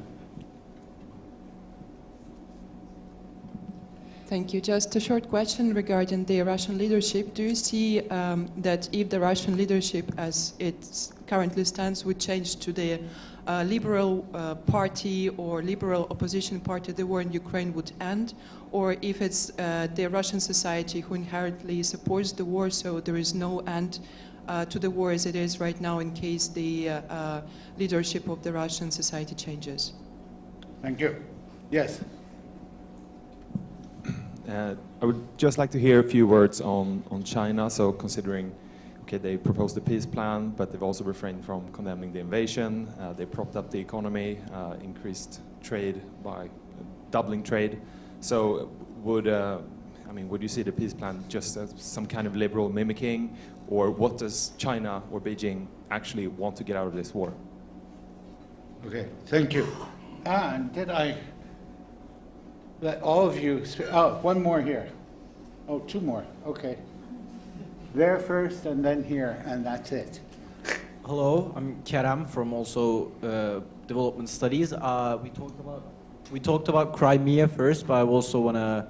Thank you. Just a short question regarding the Russian leadership. Do you see that if the Russian leadership, as it currently stands, would change to the liberal party or liberal opposition party, the war in Ukraine would end? Or if it's the Russian society who inherently supports the war, so there is no end to the war as it is right now in case the leadership of the Russian society changes? Thank you. Yes. I would just like to hear a few words on China. So considering, okay, they proposed a peace plan, but they've also refrained from condemning the invasion. They propped up the economy, increased trade by doubling trade. So would you see the peace plan just as some kind of liberal mimicking, or what does China or Beijing actually want to get out of this war? Okay, thank you. And did I let all of you speak? Oh, one more here. Oh, two more. Okay. There first, and then here, and that's it. Hello, I'm Kerem from also Development Studies. We talked about Crimea first, but I also want to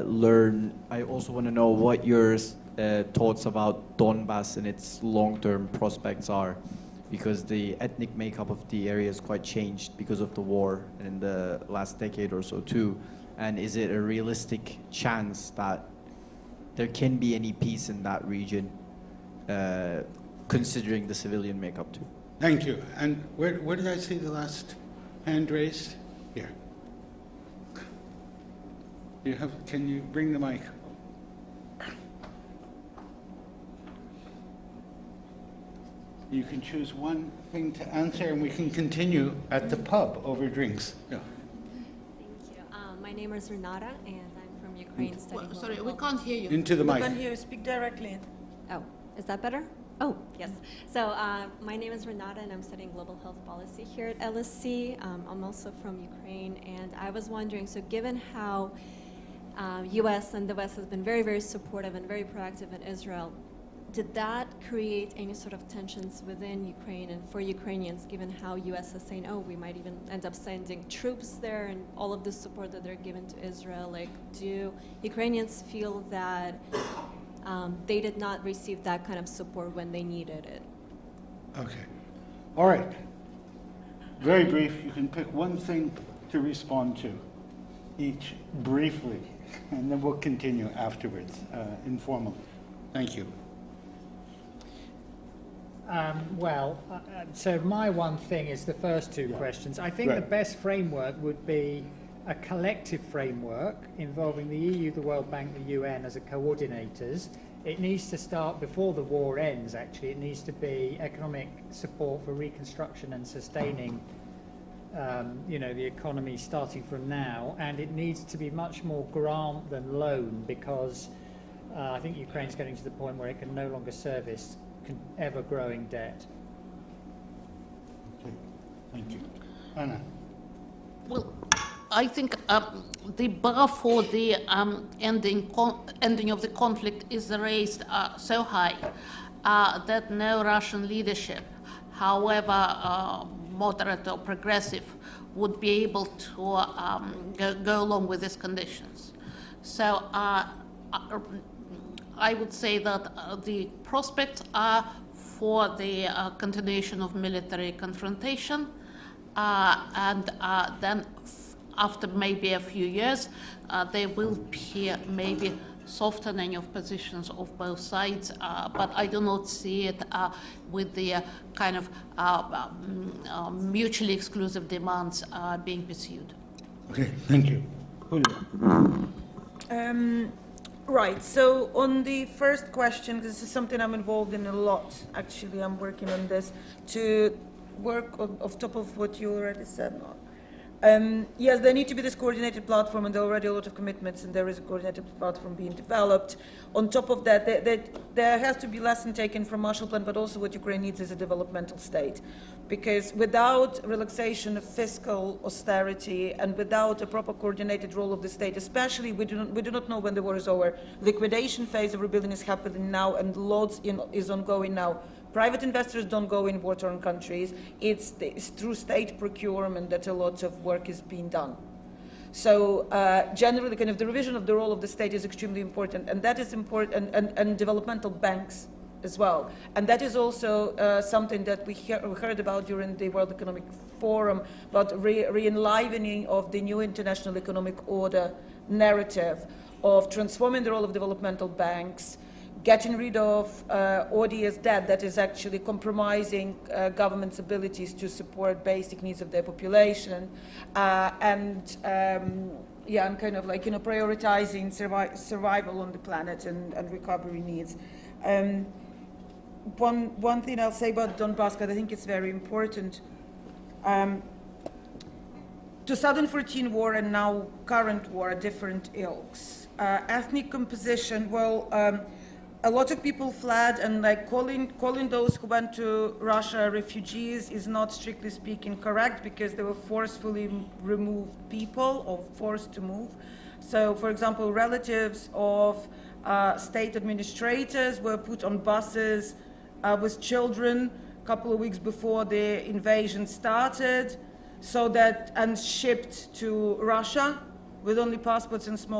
learn. I also want to know what your thoughts about Donbass and its long-term prospects are, because the ethnic makeup of the area is quite changed because of the war in the last decade or so too. And is it a realistic chance that there can be any peace in that region, considering the civilian makeup too? Thank you. And where did I see the last hand raised? Here. Can you bring the mic? You can choose one thing to answer, and we can continue at the pub over drinks. Yeah. Thank you. My name is Renata, and I'm from Ukraine studying. Sorry, we can't hear you. Into the mic. We can't hear you. Speak directly. Oh, is that better? Oh, yes. So my name is Renata, and I'm studying global health policy here at LSC. I'm also from Ukraine, and I was wondering, so given how U.S. and the West has been very, very supportive and very proactive in Israel, did that create any sort of tensions within Ukraine and for Ukrainians, given how U.S. is saying, oh, we might even end up sending troops there and all of the support that they're giving to Israel? Like, do Ukrainians feel that they did not receive that kind of support when they needed it? Okay. All right. Very brief. You can pick one thing to respond to, each briefly, and then we'll continue afterwards, informally. Thank you. So my one thing is the first two questions. I think the best framework would be a collective framework involving the EU, the World Bank, the UN as coordinators. It needs to start before the war ends, actually. It needs to be economic support for reconstruction and sustaining the economy starting from now. And it needs to be much more grant than loan, because I think Ukraine's getting to the point where it can no longer service ever-growing debt. Okay. Thank you. Anna. Well, I think the bar for the ending of the conflict is raised so high that no Russian leadership, however moderate or progressive, would be able to go along with these conditions. So I would say that the prospects are for the continuation of military confrontation, and then after maybe a few years, there will be maybe softening of positions of both sides, but I do not see it with the kind of mutually exclusive demands being pursued. Okay, thank you. Yuliya. Right, so on the first question, this is something I'm involved in a lot. Actually, I'm working on this to work off top of what you already said. Yes, there need to be this coordinated platform, and there are already a lot of commitments, and there is a coordinated platform being developed. On top of that, there has to be lesson taken from Marshall Plan, but also what Ukraine needs is a developmental state. Because without relaxation of fiscal austerity and without a proper coordinated role of the state, especially we do not know when the war is over. Liquidation phase of rebuilding is happening now, and lots is ongoing now. Private investors don't go in war-torn countries. It's through state procurement that a lot of work is being done. So generally, kind of the revision of the role of the state is extremely important, and that is important, and developmental banks as well. And that is also something that we heard about during the World Economic Forum, about re-enlivening of the new international economic order narrative of transforming the role of developmental banks, getting rid of ODS debt that is actually compromising governments' abilities to support basic needs of their population, and kind of like, prioritizing survival on the planet and recovery needs. One thing I'll say about Donbass, because I think it's very important. 2014 war and now current war are different ilks. Ethnic composition, well, a lot of people fled, and like calling those who went to Russia refugees is not strictly speaking correct, because they were forcefully removed people or forced to move. So, for example, relatives of state administrators were put on buses with children a couple of weeks before the invasion started, and shipped to Russia with only passports and small